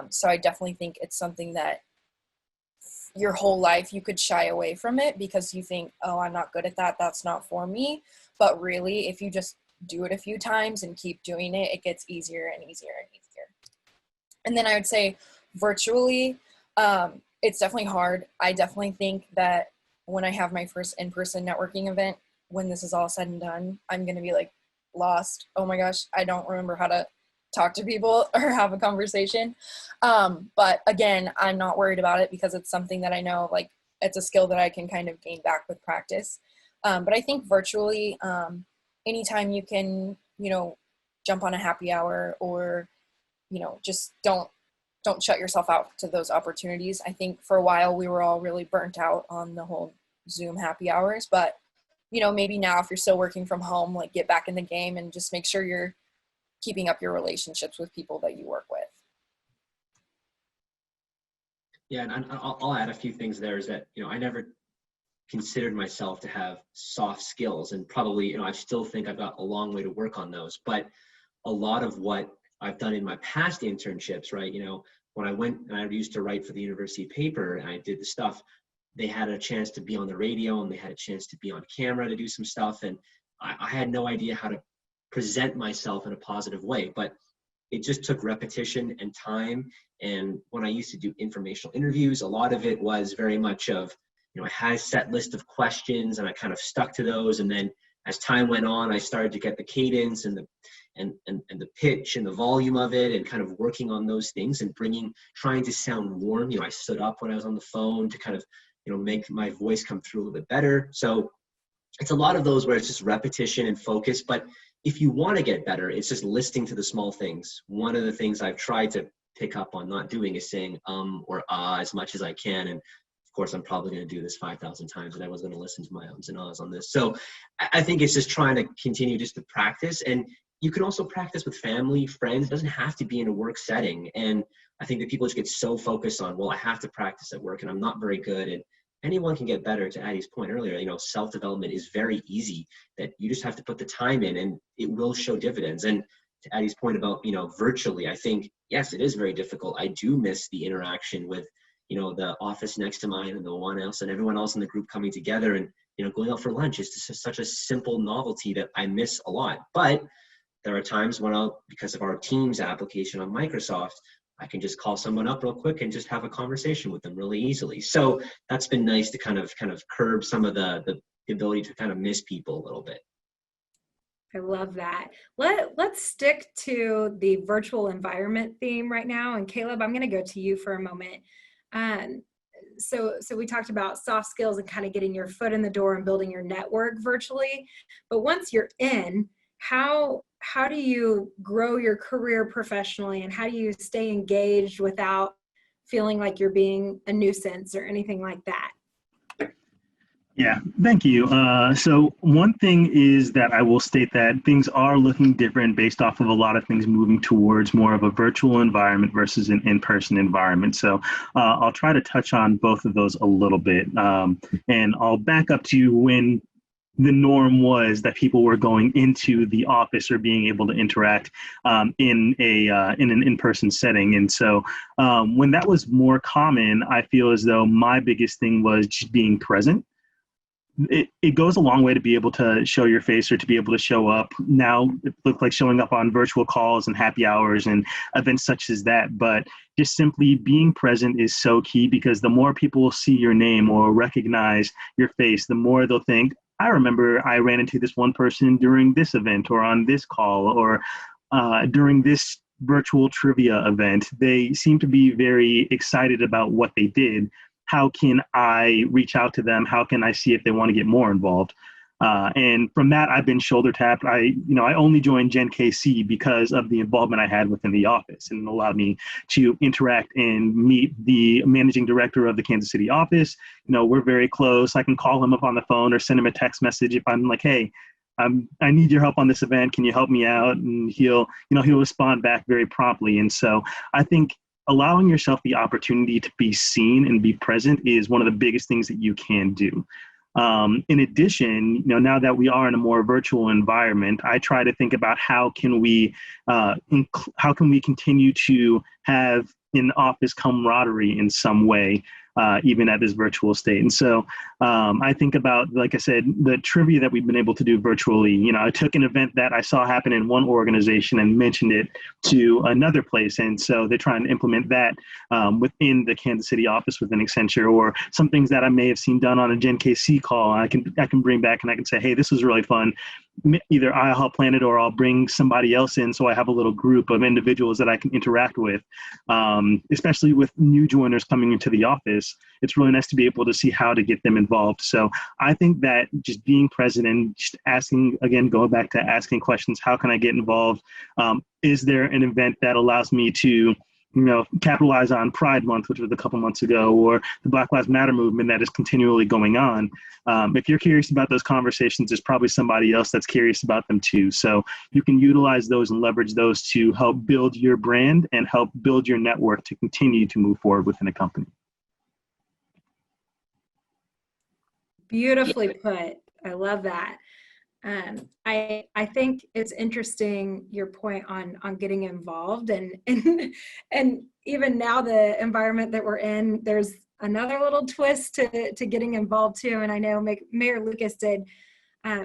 S8: So I definitely think it's something that your whole life you could shy away from it because you think, oh, I'm not good at that. That's not for me. But really, if you just do it a few times and keep doing it, it gets easier and easier and easier. And then I would say virtually, it's definitely hard. I definitely think that when I have my first in-person networking event, when this is all said and done, I'm going to be like lost. Oh my gosh, I don't remember how to talk to people or have a conversation. But again, I'm not worried about it because it's something that I know, like it's a skill that I can kind of gain back with practice. But I think virtually, anytime you can, jump on a happy hour or, just don't shut yourself out to those opportunities. I think for a while we were all really burnt out on the whole Zoom happy hours, but maybe now if you're still working from home, like get back in the game and just make sure you're keeping up your relationships with people that you work with.
S5: Yeah, and I'll add a few things there is that, I never considered myself to have soft skills, and probably, I still think I've got a long way to work on those. But a lot of what I've done in my past internships, right, when I went and I used to write for the university paper and I did the stuff, they had a chance to be on the radio and they had a chance to be on camera to do some stuff. And I had no idea how to present myself in a positive way, but it just took repetition and time. And when I used to do informational interviews, a lot of it was very much of, I had a set list of questions and I kind of stuck to those. And then as time went on, I started to get the cadence and the pitch and the volume of it, and kind of working on those things and trying to sound warm. I stood up when I was on the phone to kind of, make my voice come through a little bit better. So it's a lot of those where it's just repetition and focus. But if you want to get better, it's just listening to the small things. One of the things I've tried to pick up on not doing is saying or as much as I can. And of course, I'm probably going to do this 5,000 times, and everyone's going to listen to my ums and ahs on this. So I think it's just trying to continue just to practice. And you can also practice with family, friends. It doesn't have to be in a work setting. And I think that people just get so focused on, well, I have to practice at work and I'm not very good. And anyone can get better. To Addie's point earlier, self-development is very easy, that you just have to put the time in and it will show dividends. And to Addie's point about, virtually, I think, yes, it is very difficult. I do miss the interaction with, the office next to mine and the one else and everyone else in the group coming together and, going out for lunch is just such a simple novelty that I miss a lot. But there are times when because of our Teams application on Microsoft, I can just call someone up real quick and just have a conversation with them really easily. So that's been nice to kind of curb some of the ability to kind of miss people a little bit.
S4: I love that. Let's stick to the virtual environment theme right now. And Caleb, I'm going to go to you for a moment. So we talked about soft skills and kind of getting your foot in the door and building your network virtually. But once you're in, how do you grow your career professionally, and how do you stay engaged without feeling like you're being a nuisance or anything like that?
S7: Yeah, thank you. So one thing is that I will state that things are looking different based off of a lot of things moving towards more of a virtual environment versus an in-person environment. So I'll try to touch on both of those a little bit. And I'll back up to when the norm was that people were going into the office or being able to interact in an in-person setting. And so when that was more common, I feel as though my biggest thing was just being present. It goes a long way to be able to show your face or to be able to show up. Now it looks like showing up on virtual calls and happy hours and events such as that. But just simply being present is so key, because the more people see your name or recognize your face, the more they'll think, I remember I ran into this one person during this event or on this call or during this virtual trivia event. They seem to be very excited about what they did. How can I reach out to them? How can I see if they want to get more involved? And from that, I've been shoulder tapped. I only joined genKC because of the involvement I had within the office, and it allowed me to interact and meet the managing director of the Kansas City office. We're very close. I can call him up on the phone or send him a text message if I'm like, hey, I need your help on this event. Can you help me out? And he'll respond back very promptly. And so I think allowing yourself the opportunity to be seen and be present is one of the biggest things that you can do. In addition, now that we are in a more virtual environment, I try to think about how can we continue to have in-office camaraderie in some way, even at this virtual state. And so I think about, like I said, the trivia that we've been able to do virtually. I took an event that I saw happen in one organization and mentioned it to another place. And so they're trying to implement that within the Kansas City office within Accenture, or some things that I may have seen done on a genKC call. I can bring back and I can say, hey, this was really fun. Either I'll help plan it or I'll bring somebody else in, so I have a little group of individuals that I can interact with, especially with new joiners coming into the office. It's really nice to be able to see how to get them involved. So I think that just being present and just asking, again, going back to asking questions, how can I get involved? Is there an event that allows me to capitalize on Pride Month, which was a couple months ago, or the Black Lives Matter movement that is continually going on? If you're curious about those conversations, there's probably somebody else that's curious about them too. So you can utilize those and leverage those to help build your brand and help build your network to continue to move forward within a company.
S4: Beautifully put. I love that. I think it's interesting, your point on getting involved, and even now the environment that we're in, there's another little twist to getting involved too. And I know Mayor Lucas did,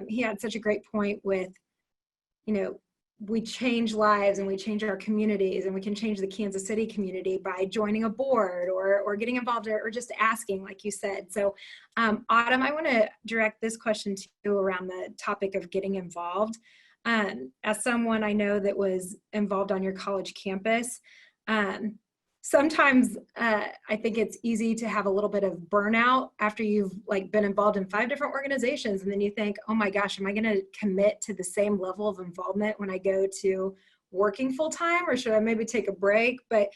S4: he had such a great point with, we change lives and we change our communities, and we can change the Kansas City community by joining a board or getting involved or just asking, like you said. So Autumn, I want to direct this question to you around the topic of getting involved. As someone I know that was involved on your college campus, sometimes I think it's easy to have a little bit of burnout after you've been involved in 5 different organizations, and then you think, oh my gosh, am I going to commit to the same level of involvement when I go to working full time, or should I maybe take a break? But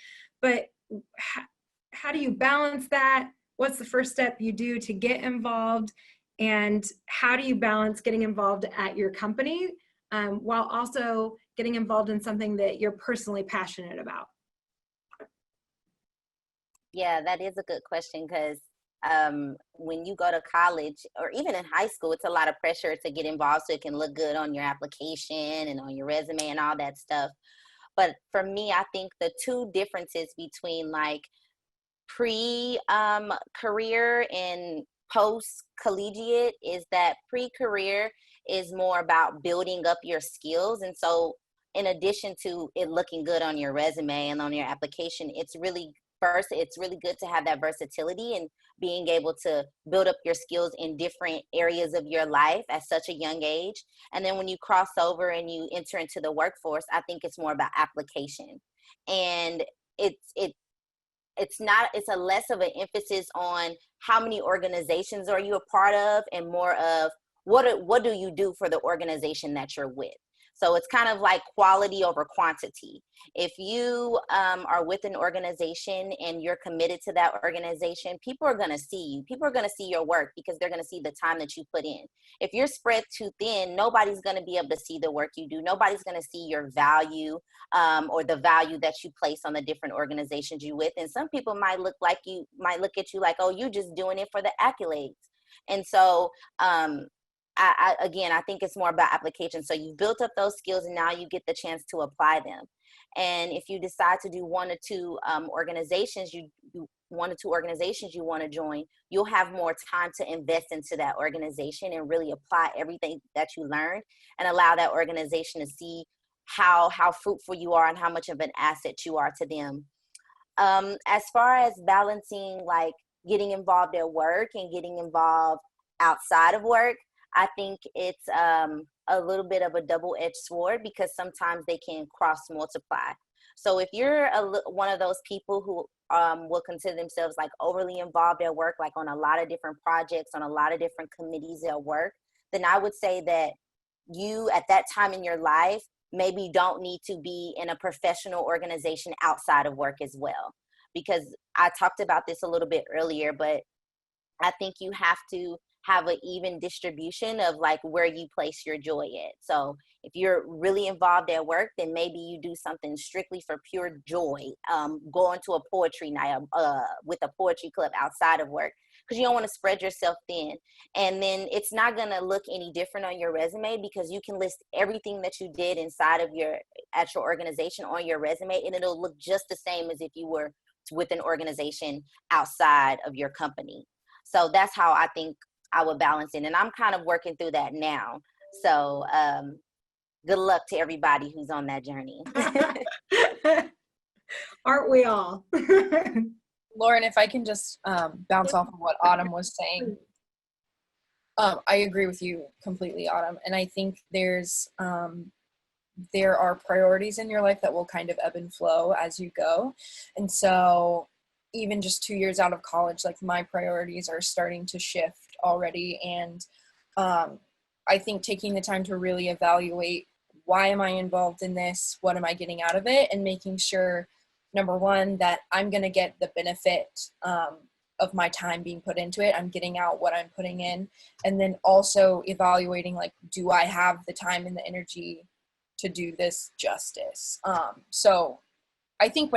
S4: how do you balance that? what's the first step you do to get involved, and how do you balance getting involved at your company while also getting involved in something that you're personally passionate about?
S6: Yeah, that is a good question, because when you go to college or even in high school, it's a lot of pressure to get involved so it can look good on your application and on your resume and all that stuff. But for me, I think the two differences between like pre-career and post-collegiate is that pre-career is more about building up your skills. And so in addition to it looking good on your resume and on your application, it's really good to have that versatility and being able to build up your skills in different areas of your life at such a young age. And then when you cross over and you enter into the workforce, I think it's more about application. And it's a less of an emphasis on how many organizations are you a part of, and more of what do you do for the organization that you're with. So it's kind of like quality over quantity. If you are with an organization and you're committed to that organization, people are going to see you. People are going to see your work because they're going to see the time that you put in. If you're spread too thin, nobody's going to be able to see the work you do. Nobody's going to see your value or the value that you place on the different organizations you're with. And some people might look at you like, oh, you're just doing it for the accolades. And so, I think it's more about application. So you've built up those skills and now you get the chance to apply them. And if you decide to do one or two organizations you want to join, you'll have more time to invest into that organization and really apply everything that you learned and allow that organization to see how fruitful you are and how much of an asset you are to them. As far as balancing like getting involved at work and getting involved outside of work, I think it's a little bit of a double-edged sword because sometimes they can cross multiply. So if you're one of those people who will consider themselves like overly involved at work, like on a lot of different projects, on a lot of different committees at work, then I would say that you at that time in your life maybe don't need to be in a professional organization outside of work as well. Because I talked about this a little bit earlier, but I think you have to have an even distribution of like where you place your joy at. So if you're really involved at work, then maybe you do something strictly for pure joy. Going to a poetry night with a poetry club outside of work, because you don't want to spread yourself thin. And then it's not going to look any different on your resume because you can list everything that you did inside of your organization on your resume, and it'll look just the same as if you were with an organization outside of your company. So that's how I think I would balance it. And I'm kind of working through that now. So good luck to everybody who's on that journey.
S4: Aren't we all?
S8: Lauren, if I can just bounce off of what Autumn was saying. I agree with you completely, Autumn. And I think there are priorities in your life that will kind of ebb and flow as you go. And so even just 2 years out of college, like my priorities are starting to shift already. And I think taking the time to really evaluate, why am I involved in this? What am I getting out of it? And making sure, number one, that I'm going to get the benefit of my time being put into it. I'm getting out what I'm putting in. And then also evaluating, like, do I have the time and the energy to do this justice? So I think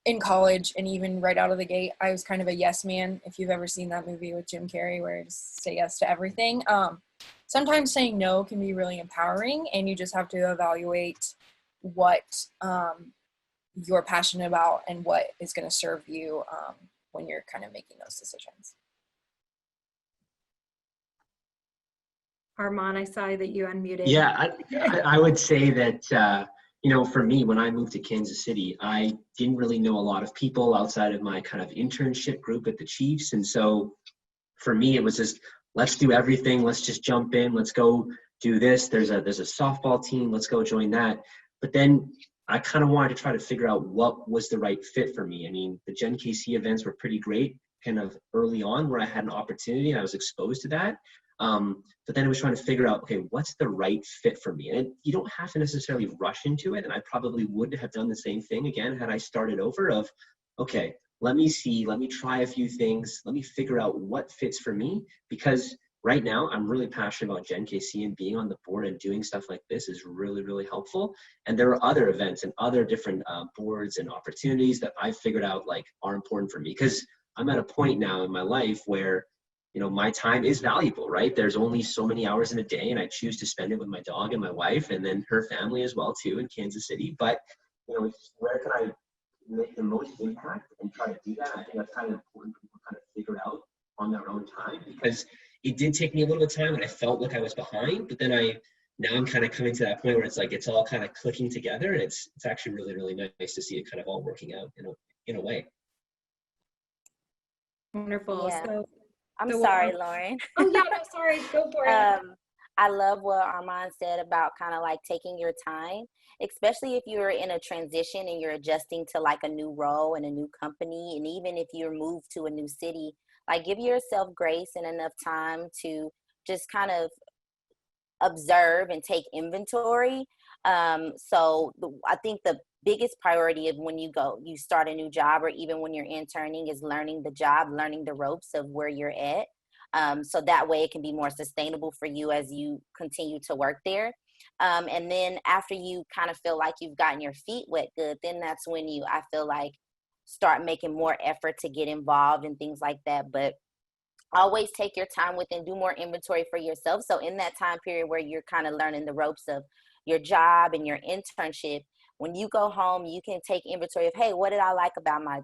S8: in college and even right out of the gate, I was kind of a yes man. If you've ever seen that movie with Jim Carrey where you just say yes to everything. Sometimes saying no can be really empowering, and you just have to evaluate what you're passionate about and what is going to serve you when you're kind of making those decisions.
S4: Armand, I saw that you unmuted.
S5: Yeah, I would say that, for me, when I moved to Kansas City, I didn't really know a lot of people outside of my kind of internship group at the Chiefs. And so for me, it was just, let's do everything. Let's just jump in. Let's go do this. There's a softball team. Let's go join that. But then I kind of wanted to try to figure out what was the right fit for me. I mean, the genKC events were pretty great kind of early on where I had an opportunity and I was exposed to that. But then I was trying to figure out, okay, what's the right fit for me? And you don't have to necessarily rush into it. And I probably would have done the same thing again had I started over of, okay, let me try a few things. Let me figure out what fits for me, because right now I'm really passionate about genKC, and being on the board and doing stuff like this is really, really helpful. And there are other events and other different boards and opportunities that I've figured out like are important for me, because I'm at a point now in my life where, you know, my time is valuable, right? There's only so many hours in a day, and I choose to spend it with my dog and my wife, and then her family as well too in Kansas City. But, you know, it's where can I make the most impact and try to do that? I think that's kind of important for people to kind of figure out on their own time, because it did take me a little bit of time and I felt like I was behind, but then now I'm kind of coming to that point where it's like, it's all kind of clicking together, and it's actually really, really nice to see it kind of all working out in a way.
S4: Wonderful.
S6: Yeah.
S4: So,
S6: I'm
S4: so
S6: sorry, Lauren.
S4: oh yeah, no, sorry, go for it.
S6: I love what Armand said about kind of like taking your time, especially if you're in a transition and you're adjusting to like a new role in a new company. And even if you're moved to a new city, like give yourself grace and enough time to just kind of observe and take inventory. I think the biggest priority of when you start a new job, or even when you're interning, is learning the job, learning the ropes of where you're at. So that way it can be more sustainable for you as you continue to work there. And then after you kind of feel like you've gotten your feet wet good, then that's when I feel like, start making more effort to get involved and things like that. But always take your time with and do more inventory for yourself. So in that time period where you're kind of learning the ropes of your job and your internship, when you go home, you can take inventory of, hey, what did I like about my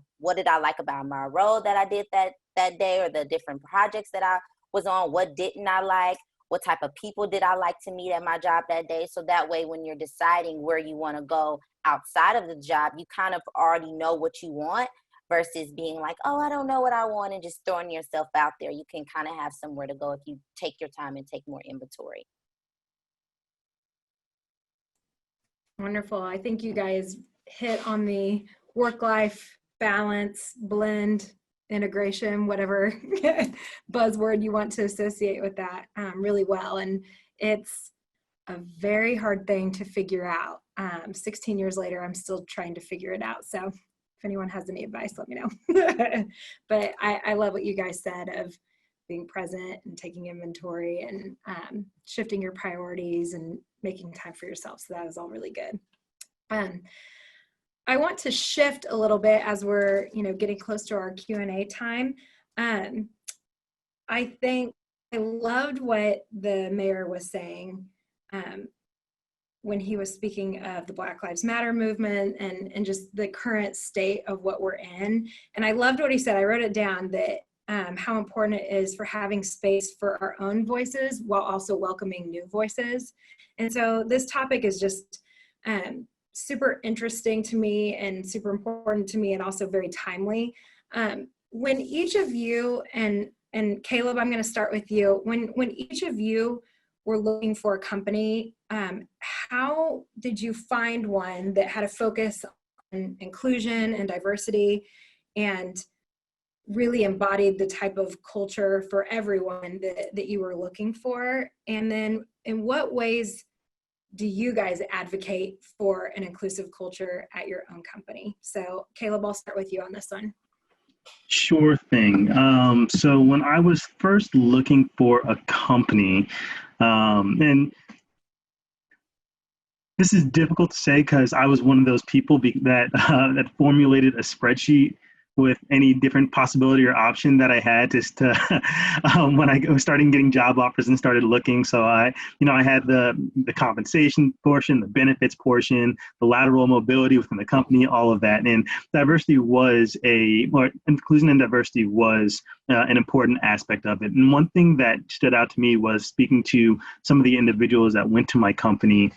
S6: role that I did that day, or the different projects that I was on? What didn't I like? What type of people did I like to meet at my job that day? So that way, when you're deciding where you want to go outside of the job, you kind of already know what you want, versus being like, oh, I don't know what I want, and just throwing yourself out there. You can kind of have somewhere to go if you take your time and take more inventory.
S4: Wonderful. I think you guys hit on the work-life balance, blend, integration, whatever buzzword you want to associate with that, really well. And it's a very hard thing to figure out. 16 years later, I'm still trying to figure it out. So if anyone has any advice, let me know. But I love what you guys said of being present and taking inventory and shifting your priorities and making time for yourself. So that is all really good. I want to shift a little bit as we're, getting close to our Q&A time. I think I loved what the mayor was saying when he was speaking of the Black Lives Matter movement and just the current state of what we're in. And I loved what he said. I wrote it down, that how important it is for having space for our own voices while also welcoming new voices. And so this topic is just super interesting to me and super important to me, and also very timely. When each of you, and Caleb, I'm going to start with you. When each of you were looking for a company, how did you find one that had a focus on inclusion and diversity and really embodied the type of culture for everyone that you were looking for? And then in what ways do you guys advocate for an inclusive culture at your own company? So Caleb, I'll start with you on this one.
S7: Sure thing. So when I was first looking for a company, and this is difficult to say because I was one of those people that formulated a spreadsheet with any different possibility or option that I had just to, when I was starting getting job offers and started looking. So I had the compensation portion, the benefits portion, the lateral mobility within the company, all of that. And inclusion and diversity was an important aspect of it. And one thing that stood out to me was speaking to some of the individuals that went to my company.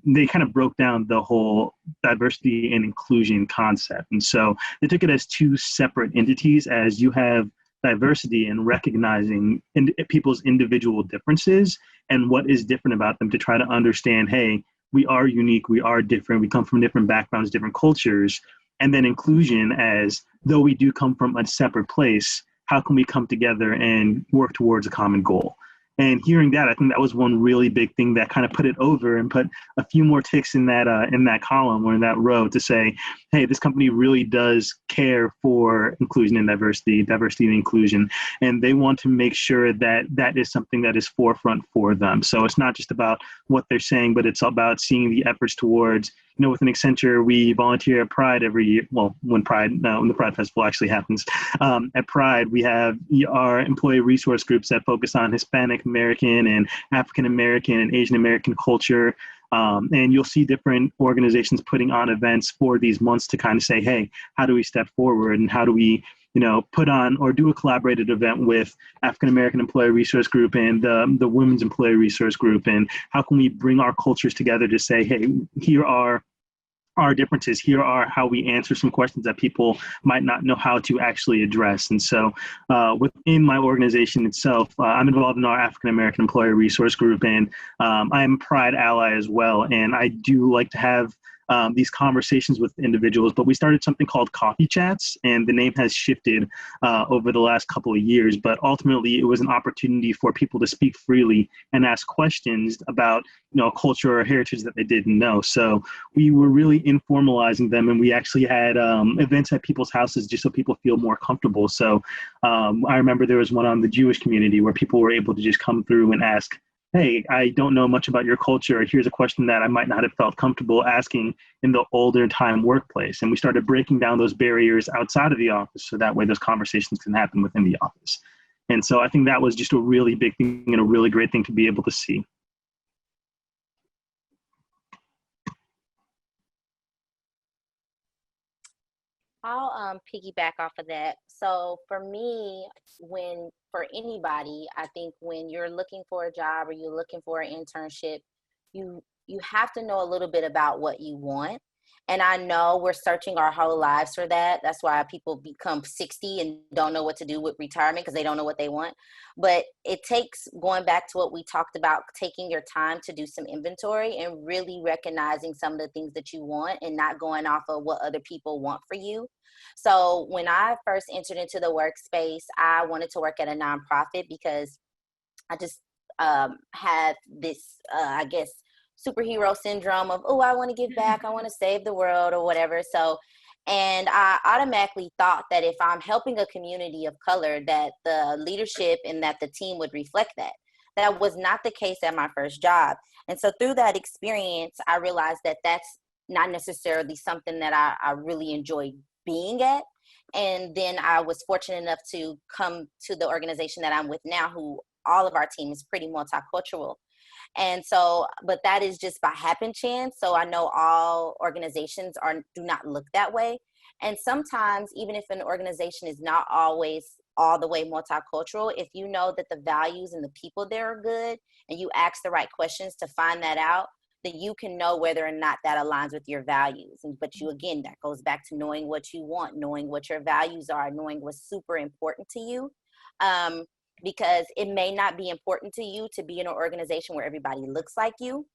S7: They kind of broke down the whole diversity and inclusion concept. And so they took it as two separate entities, as you have diversity and recognizing people's individual differences and what is different about them, to try to understand, hey, we are unique, we are different, we come from different backgrounds, different cultures. And then inclusion as, though we do come from a separate place, how can we come together and work towards a common goal? And hearing that, I think that was one really big thing that kind of put it over and put a few more ticks in that column or in that row to say, hey, this company really does care for inclusion and diversity and inclusion, and they want to make sure that that is something that is forefront for them. So it's not just about what they're saying, but it's about seeing the efforts towards, within Accenture, we volunteer at Pride every year. Well, when the Pride Festival actually happens. At Pride, we have our employee resource groups that focus on Hispanic American and African American and Asian American culture. And you'll see different organizations putting on events for these months to kind of say, hey, how do we step forward and how do we put on or do a collaborated event with African American Employee Resource Group and the Women's Employee Resource Group, and how can we bring our cultures together to say, hey, here are our differences, here are how we answer some questions that people might not know how to actually address. And so within my organization itself, I'm involved in our African American Employee Resource Group, and I am a Pride ally as well. And I do like to have these conversations with individuals, but we started something called Coffee Chats, and the name has shifted over the last couple of years, but ultimately it was an opportunity for people to speak freely and ask questions about a culture or heritage that they didn't know. So we were really informalizing them, and we actually had events at people's houses just so people feel more comfortable. So I remember there was one on the Jewish community where people were able to just come through and ask, hey, I don't know much about your culture. Here's a question that I might not have felt comfortable asking in the older time workplace. And we started breaking down those barriers outside of the office so that way those conversations can happen within the office. And so I think that was just a really big thing and a really great thing to be able to see.
S6: I'll piggyback off of that. So for me, for anybody, I think when you're looking for a job or you're looking for an internship, you have to know a little bit about what you want. And I know we're searching our whole lives for that. That's why people become 60 and don't know what to do with retirement because they don't know what they want. But it takes, going back to what we talked about, taking your time to do some inventory and really recognizing some of the things that you want and not going off of what other people want for you. So when I first entered into the workspace, I wanted to work at a nonprofit because I just had this, I guess, superhero syndrome of, oh, I want to give back, I want to save the world or whatever. So, and I automatically thought that if I'm helping a community of color, that the leadership and that the team would reflect that. That was not the case at my first job. And so through that experience, I realized that that's not necessarily something that I really enjoy being at. And then I was fortunate enough to come to the organization that I'm with now, who all of our team is pretty multicultural. And so, but that is just by happen chance. So I know all organizations do not look that way. And sometimes, even if an organization is not always all the way multicultural, if you know that the values and the people there are good and you ask the right questions to find that out, then you can know whether or not that aligns with your values. But you, again, that goes back to knowing what you want, knowing what your values are, knowing what's super important to you. Because it may not be important to you to be in an organization where everybody looks like you,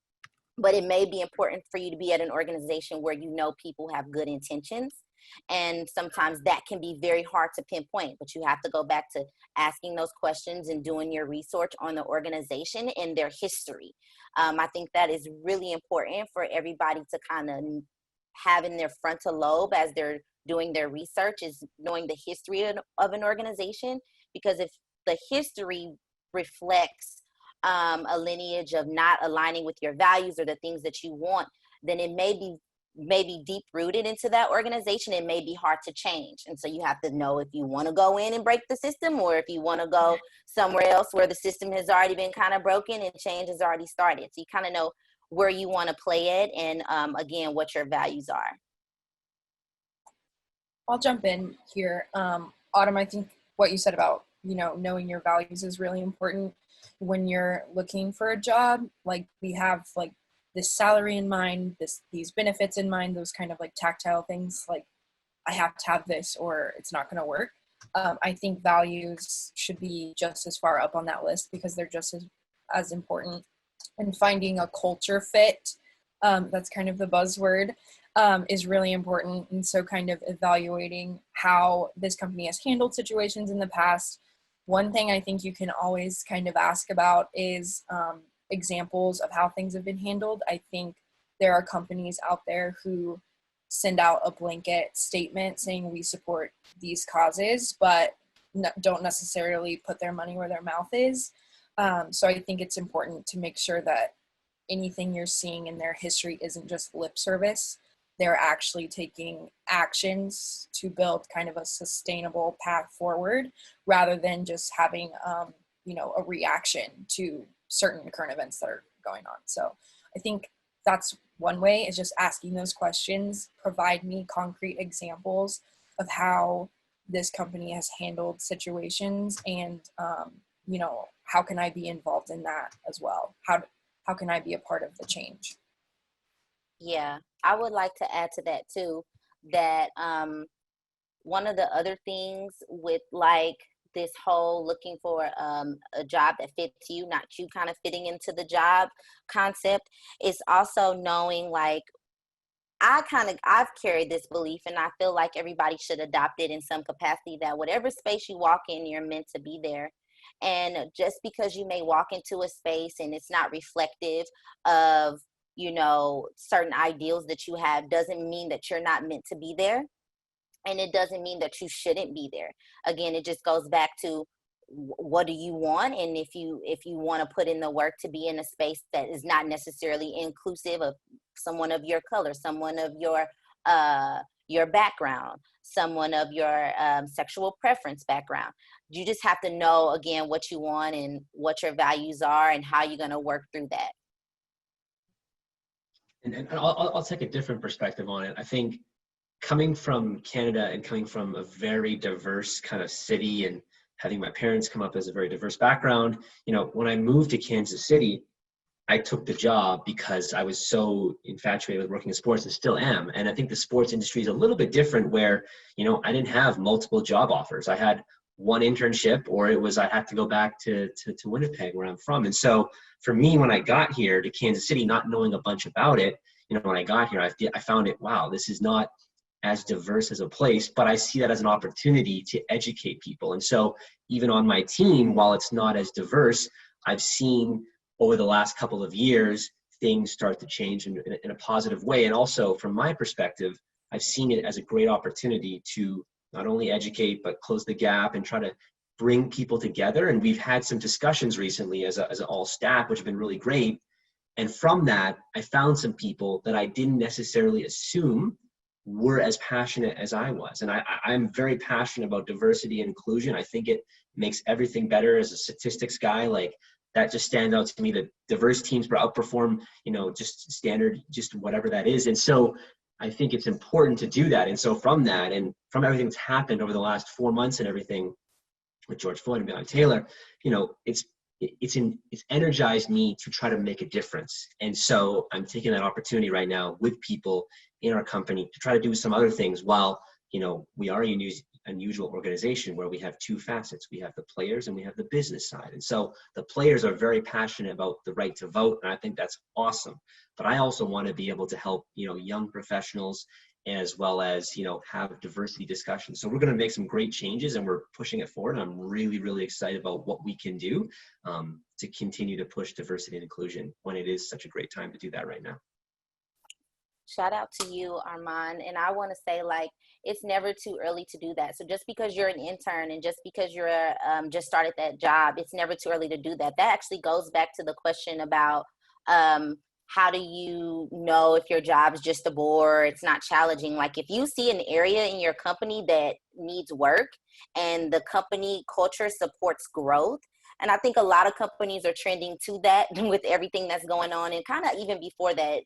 S6: but it may be important for you to be at an organization where you know people have good intentions. And sometimes that can be very hard to pinpoint, but you have to go back to asking those questions and doing your research on the organization and their history. I think that is really important for everybody to kind of have in their frontal lobe as they're doing their research, is knowing the history of an organization. Because if the history reflects a lineage of not aligning with your values or the things that you want, then it may be deep rooted into that organization. It may be hard to change. And so you have to know if you want to go in and break the system or if you want to go somewhere else where the system has already been kind of broken and change has already started. So you kind of know where you want to play it and again, what your values are.
S8: I'll jump in here. Autumn, I think what you said about knowing your values is really important when you're looking for a job. Like, we have like this salary in mind, these benefits in mind, those kind of like tactile things, like I have to have this or it's not going to work. I think values should be just as far up on that list because they're just as important. And finding a culture fit, that's kind of the buzzword, is really important. And so kind of evaluating how this company has handled situations in the past, one thing I think you can always kind of ask about is examples of how things have been handled. I think there are companies out there who send out a blanket statement saying we support these causes, but don't necessarily put their money where their mouth is. So I think it's important to make sure that anything you're seeing in their history isn't just lip service. They're actually taking actions to build kind of a sustainable path forward rather than just having, a reaction to certain current events that are going on. So I think that's one way, is just asking those questions. Provide me concrete examples of how this company has handled situations, and how can I be involved in that as well? How can I be a part of the change?
S6: Yeah, I would like to add to that too, that one of the other things with like this whole looking for a job that fits you, not you kind of fitting into the job concept, is also knowing, like, I've carried this belief, and I feel like everybody should adopt it in some capacity, that whatever space you walk in, you're meant to be there. And just because you may walk into a space and it's not reflective of, certain ideals that you have, doesn't mean that you're not meant to be there. And it doesn't mean that you shouldn't be there. Again, it just goes back to, what do you want? And if you want to put in the work to be in a space that is not necessarily inclusive of someone of your color, someone of your background, someone of your sexual preference background, you just have to know, again, what you want and what your values are and how you're going to work through that.
S5: And I'll take a different perspective on it. I think coming from Canada and coming from a very diverse kind of city, and having my parents come up as a very diverse background, when I moved to Kansas City, I took the job because I was so infatuated with working in sports, and still am. And I think the sports industry is a little bit different, where, I didn't have multiple job offers. I had one internship, or it was I had to go back to Winnipeg, where I'm from. And so for me, when I got here to Kansas City, not knowing a bunch about it, when I got here, I found it, wow, this is not as diverse as a place, but I see that as an opportunity to educate people. And so even on my team, while it's not as diverse, I've seen over the last couple of years, things start to change in a positive way. And also from my perspective, I've seen it as a great opportunity to not only educate, but close the gap and try to bring people together. And we've had some discussions recently as an all staff, which have been really great. And from that, I found some people that I didn't necessarily assume were as passionate as I was. And I'm very passionate about diversity and inclusion. I think it makes everything better. As a statistics guy, like, that just stands out to me, that diverse teams outperform, just standard, just whatever that is. And so I think it's important to do that. And so from that, and from everything that's happened over the last 4 months and everything with George Floyd and Breonna Taylor, it's energized me to try to make a difference. And so I'm taking that opportunity right now with people in our company to try to do some other things, while, we are a unusual organization where we have two facets. We have the players and we have the business side. And so the players are very passionate about the right to vote, and I think that's awesome. But I also want to be able to help, young professionals, as well as, have diversity discussions. So we're going to make some great changes, and we're pushing it forward. And I'm really, really excited about what we can do to continue to push diversity and inclusion, when it is such a great time to do that right now.
S6: Shout out to you, Armand. And I want to say, like, it's never too early to do that. So just because you're an intern and just because you're just started that job, it's never too early to do that. That actually goes back to the question about how do you know if your job is just a bore, it's not challenging. Like, if you see an area in your company that needs work and the company culture supports growth, and I think a lot of companies are trending to that with everything that's going on. And kind of even before that,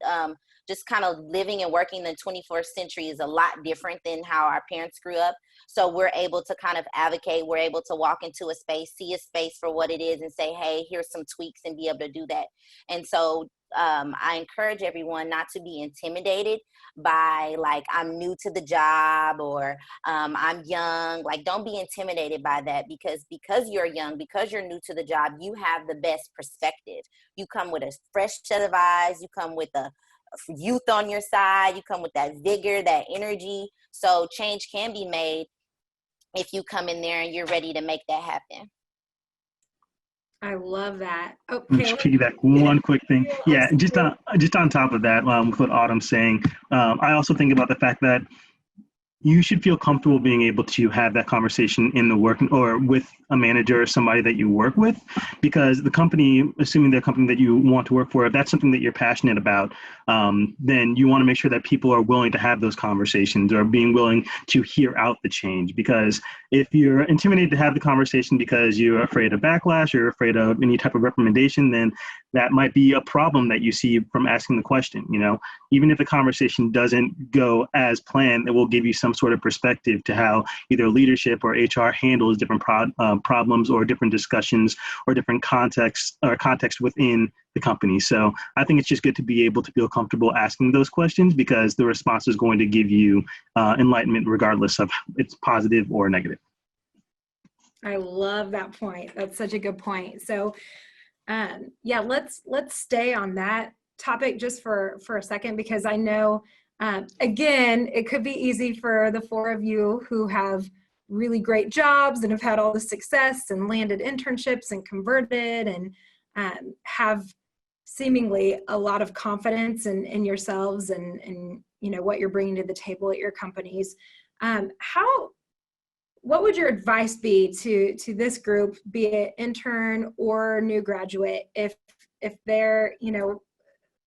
S6: just kind of living and working in the 21st century is a lot different than how our parents grew up. So we're able to kind of advocate. We're able to walk into a space, see a space for what it is, and say, hey, here's some tweaks, and be able to do that. And so I encourage everyone not to be intimidated by, like, I'm new to the job, or I'm young. Like, don't be intimidated by that, because you're young, because you're new to the job, you have the best perspective. You come with a fresh set of eyes. You come with a youth on your side. You come with that vigor, that energy. So change can be made if you come in there and you're ready to make that happen.
S4: I love that.
S7: Let me just
S4: Okay.
S7: piggyback one quick thing. Yeah,
S4: Absolutely.
S7: just on top of that, with what Autumn's saying, I also think about the fact that you should feel comfortable being able to have that conversation in the work or with a manager or somebody that you work with, because the company, assuming they're a company that you want to work for, if that's something that you're passionate about, then you want to make sure that people are willing to have those conversations or being willing to hear out the change. Because if you're intimidated to have the conversation because you're afraid of backlash or afraid of any type of recommendation, then that might be a problem that you see from asking the question. You know, even if the conversation doesn't go as planned, it will give you some sort of perspective to how either leadership or HR handles different problems or different discussions or different contexts or context within the company. So I think it's just good to be able to feel comfortable asking those questions, because the response is going to give you enlightenment regardless of it's positive or negative.
S4: I love that point. That's such a good point. So yeah, let's stay on that topic just for a second, because I know, again, it could be easy for the four of you who have really great jobs and have had all the success and landed internships and converted and have seemingly a lot of confidence in yourselves and you know what you're bringing to the table at your companies. What would your advice be to this group, be it intern or new graduate, if they're, you know,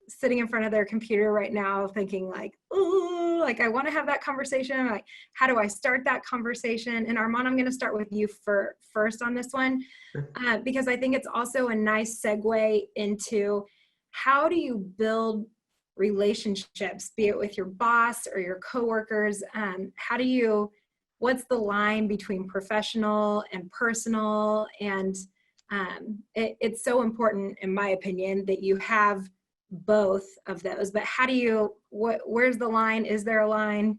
S4: sitting in front of their computer right now thinking like, ooh, like I want to have that conversation. Like, how do I start that conversation? And Armand, I'm going to start with you first on this one, because I think it's also a nice segue into how do you build relationships, be it with your boss or your coworkers. What's the line between professional and personal? And it's so important, in my opinion, that you have both of those. But where's the line? Is there a line?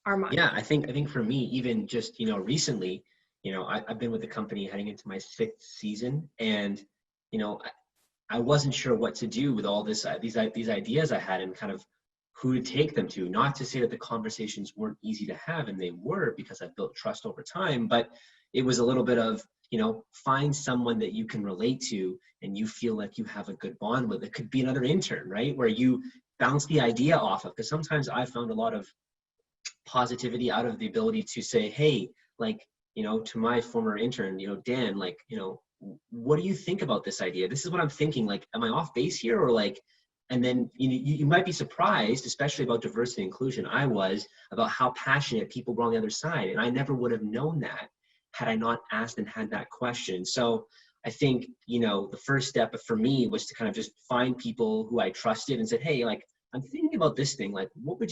S4: Armand?
S5: Yeah, I think for me, even just, you know, recently, you know, I've been with the company heading into my 6th season, and, you know, I wasn't sure what to do with all these ideas I had and kind of who to take them to. Not to say that the conversations weren't easy to have, and they were, because I've built trust over time, but it was a little bit of, you know, find someone that you can relate to and you feel like you have a good bond with. It could be another intern, right, where you bounce the idea off of, because sometimes I found a lot of positivity out of the ability to say, hey, like, you know, to my former intern, you know, Dan, like, you know, what do you think about this idea? This is what I'm thinking. Like, am I off base here? Or like, and then you might be surprised, especially about diversity and inclusion. I was, about how passionate people were on the other side. And I never would have known that had I not asked and had that question. So I think, you know, the first step for me was to kind of just find people who I trusted and said, hey, like, I'm thinking about this thing. Like, what would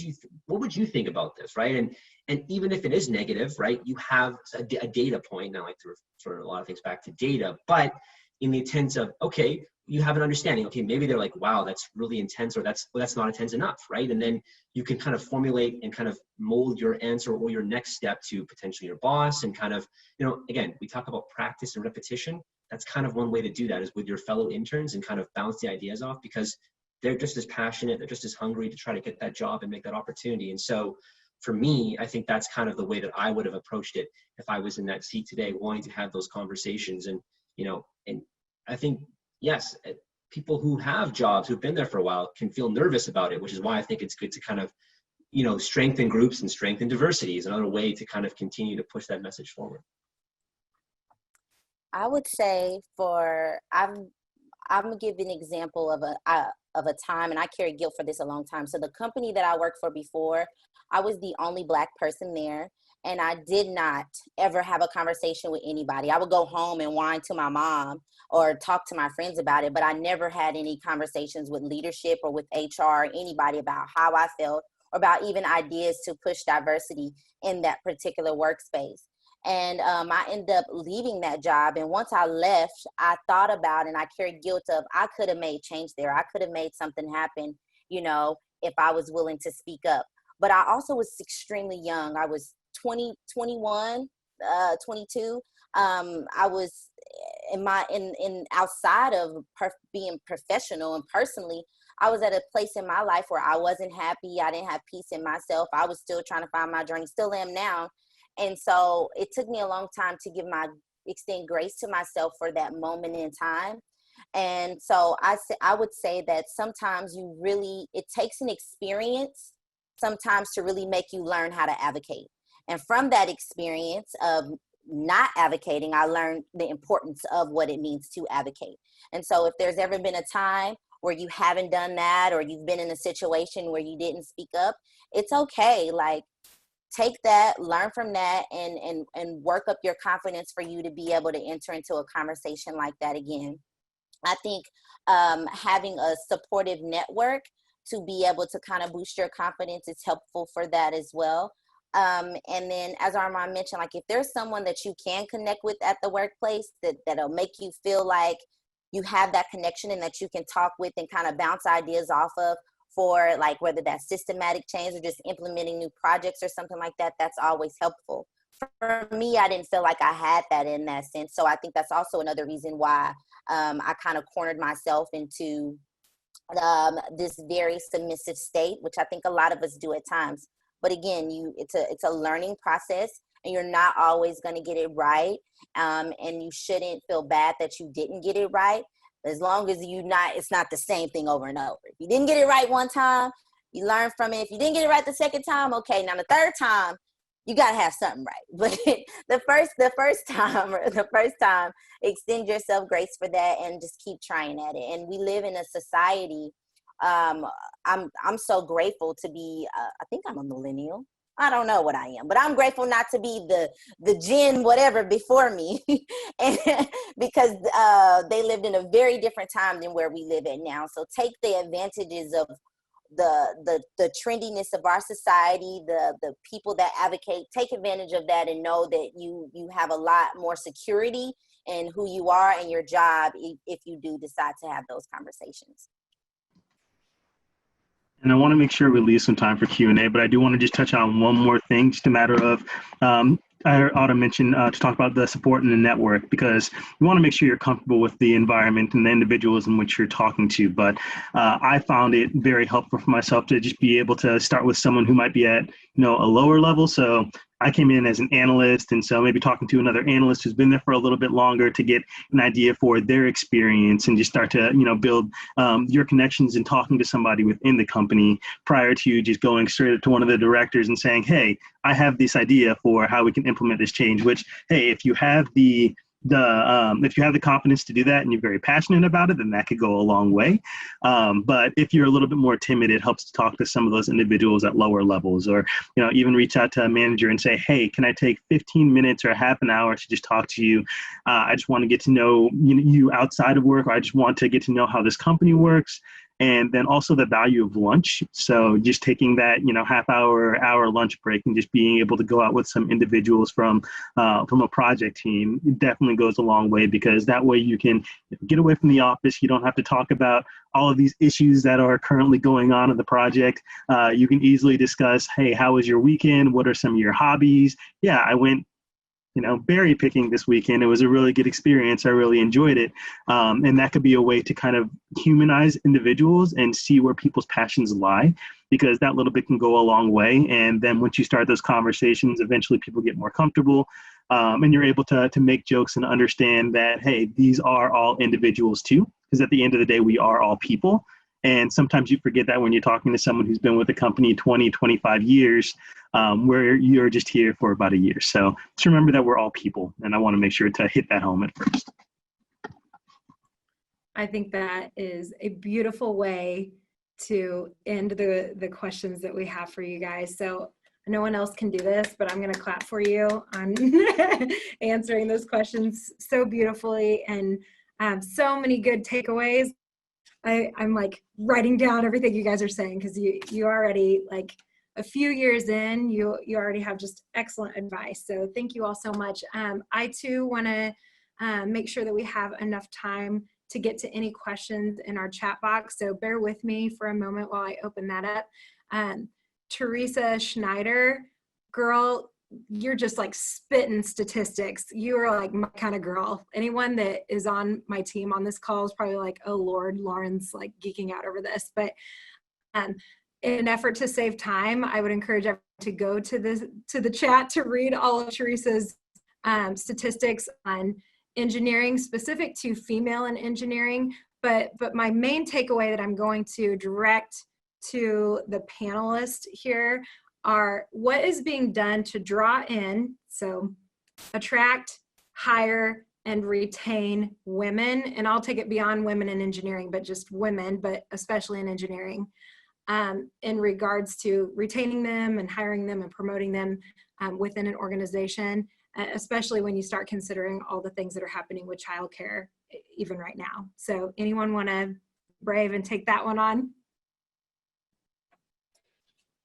S5: you think about this, right? And even if it is negative, right, you have a data point. And I like to refer a lot of things back to data, but in the sense of, okay, you have an understanding. Okay, maybe they're like, wow, that's really intense, or that's not intense enough, right? And then you can kind of formulate and kind of mold your answer or your next step to potentially your boss, and kind of, you know, again, we talk about practice and repetition. That's kind of one way to do that, is with your fellow interns and kind of bounce the ideas off, because they're just as passionate, they're just as hungry to try to get that job and make that opportunity. And so for me, I think that's kind of the way that I would have approached it if I was in that seat today, wanting to have those conversations. And, you know, and I think, yes, people who have jobs, who've been there for a while, can feel nervous about it, which is why I think it's good to kind of, you know, strengthen groups and strengthen diversity is another way to kind of continue to push that message forward.
S6: I would say I'm gonna give an example of a time, and I carry guilt for this a long time. So the company that I worked for before, I was the only Black person there, and I did not ever have a conversation with anybody. I would go home and whine to my mom or talk to my friends about it, but I never had any conversations with leadership or with HR or anybody about how I felt, or about even ideas to push diversity in that particular workspace. And I ended up leaving that job. And once I left, I thought about, and I carried guilt of, I could have made change there. I could have made something happen, you know, if I was willing to speak up. But I also was extremely young. I was 20, 21, 22. I was in outside of being professional and personally, I was at a place in my life where I wasn't happy. I didn't have peace in myself. I was still trying to find my journey, still am now. And so it took me a long time to give extend grace to myself for that moment in time. And so I would say that sometimes it takes an experience sometimes to really make you learn how to advocate. And from that experience of not advocating, I learned the importance of what it means to advocate. And so if there's ever been a time where you haven't done that, or you've been in a situation where you didn't speak up, it's okay. Like, take that, learn from that, and work up your confidence for you to be able to enter into a conversation like that again. I think having a supportive network to be able to kind of boost your confidence is helpful for that as well. And then, as Armand mentioned, like, if there's someone that you can connect with at the workplace that'll make you feel like you have that connection and that you can talk with and kind of bounce ideas off of for, like, whether that's systematic change or just implementing new projects or something like that, that's always helpful. For me, I didn't feel like I had that in that sense. So I think that's also another reason why I kind of cornered myself into this very submissive state, which I think a lot of us do at times. But again, it's a learning process, and you're not always going to get it right. And you shouldn't feel bad that you didn't get it right, as long as it's not the same thing over and over. If you didn't get it right one time, you learn from it. If you didn't get it right the second time, okay, now the third time, you got to have something right. But the first time, extend yourself grace for that and just keep trying at it. And we live in a society. I'm so grateful to be, I think I'm a millennial. I don't know what I am, but I'm grateful not to be the gen whatever before me, and because they lived in a very different time than where we live at now. So take the advantages of the trendiness of our society, the people that advocate, take advantage of that, and know that you have a lot more security in who you are and your job if you do decide to have those conversations.
S7: And I want to make sure we leave some time for Q&A, but I do want to just touch on one more thing, just a matter of, I heard Autumn mention to talk about the support in the network, because you want to make sure you're comfortable with the environment and the individuals in which you're talking to. But I found it very helpful for myself to just be able to start with someone who might be at, a lower level. So I came in as an analyst, and so maybe talking to another analyst who's been there for a little bit longer to get an idea for their experience, and just start to, build your connections and talking to somebody within the company prior to you just going straight up to one of the directors and saying, hey, I have this idea for how we can implement this change. Which, hey, if you have if you have the confidence to do that and you're very passionate about it, then that could go a long way. But if you're a little bit more timid, it helps to talk to some of those individuals at lower levels, or even reach out to a manager and say, hey, can I take 15 minutes or a half an hour to just talk to you? I just want to get to know you outside of work, or I just want to get to know how this company works. And then also the value of lunch. So just taking that, half hour lunch break and just being able to go out with some individuals from a project team, it definitely goes a long way, because that way you can get away from the office. You don't have to talk about all of these issues that are currently going on in the project. You can easily discuss, hey, how was your weekend? What are some of your hobbies? Yeah, I went berry picking this weekend. It was a really good experience. I really enjoyed it. And that could be a way to kind of humanize individuals and see where people's passions lie, because that little bit can go a long way. And then once you start those conversations, eventually people get more comfortable, and you're able to make jokes and understand that, hey, these are all individuals too, because at the end of the day, we are all people. And sometimes you forget that when you're talking to someone who's been with the company 20, 25 years, where you're just here for about a year. So just remember that we're all people, and I want to make sure to hit that home at first.
S4: I think that is a beautiful way to end the questions that we have for you guys. So no one else can do this, but I'm going to clap for you on answering those questions so beautifully, and so many good takeaways. I'm like writing down everything you guys are saying, because you already, like, a few years in, you already have just excellent advice. So thank you all so much. I too want to make sure that we have enough time to get to any questions in our chat box. So bear with me for a moment while I open that up. Teresa Schneider, girl, you're just like spitting statistics. You are like my kind of girl. Anyone that is on my team on this call is probably like, oh Lord, Lauren's like geeking out over this. But in an effort to save time, I would encourage everyone to go to the chat to read all of Teresa's statistics on engineering specific to female in engineering, but my main takeaway that I'm going to direct to the panelists here are what is being done to draw in, so attract, hire, and retain women, and I'll take it beyond women in engineering, but just women, but especially in engineering, in regards to retaining them and hiring them and promoting them within an organization, especially when you start considering all the things that are happening with childcare even right now. So anyone want to brave and take that one on?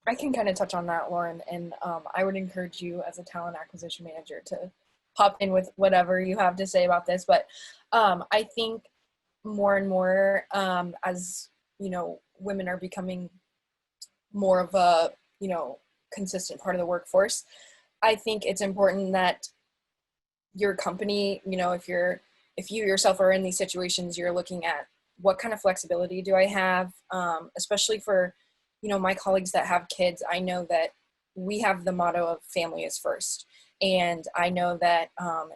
S8: I can kind of touch on that, Lauren, and I would encourage you as a talent acquisition manager to hop in with whatever you have to say about this. But I think more and more as, you know, women are becoming more of a, you know, consistent part of the workforce, I think it's important that your company, you know, if you yourself are in these situations, you're looking at what kind of flexibility do I have, especially for, you know, my colleagues that have kids. I know that we have the motto of family is first. And I know that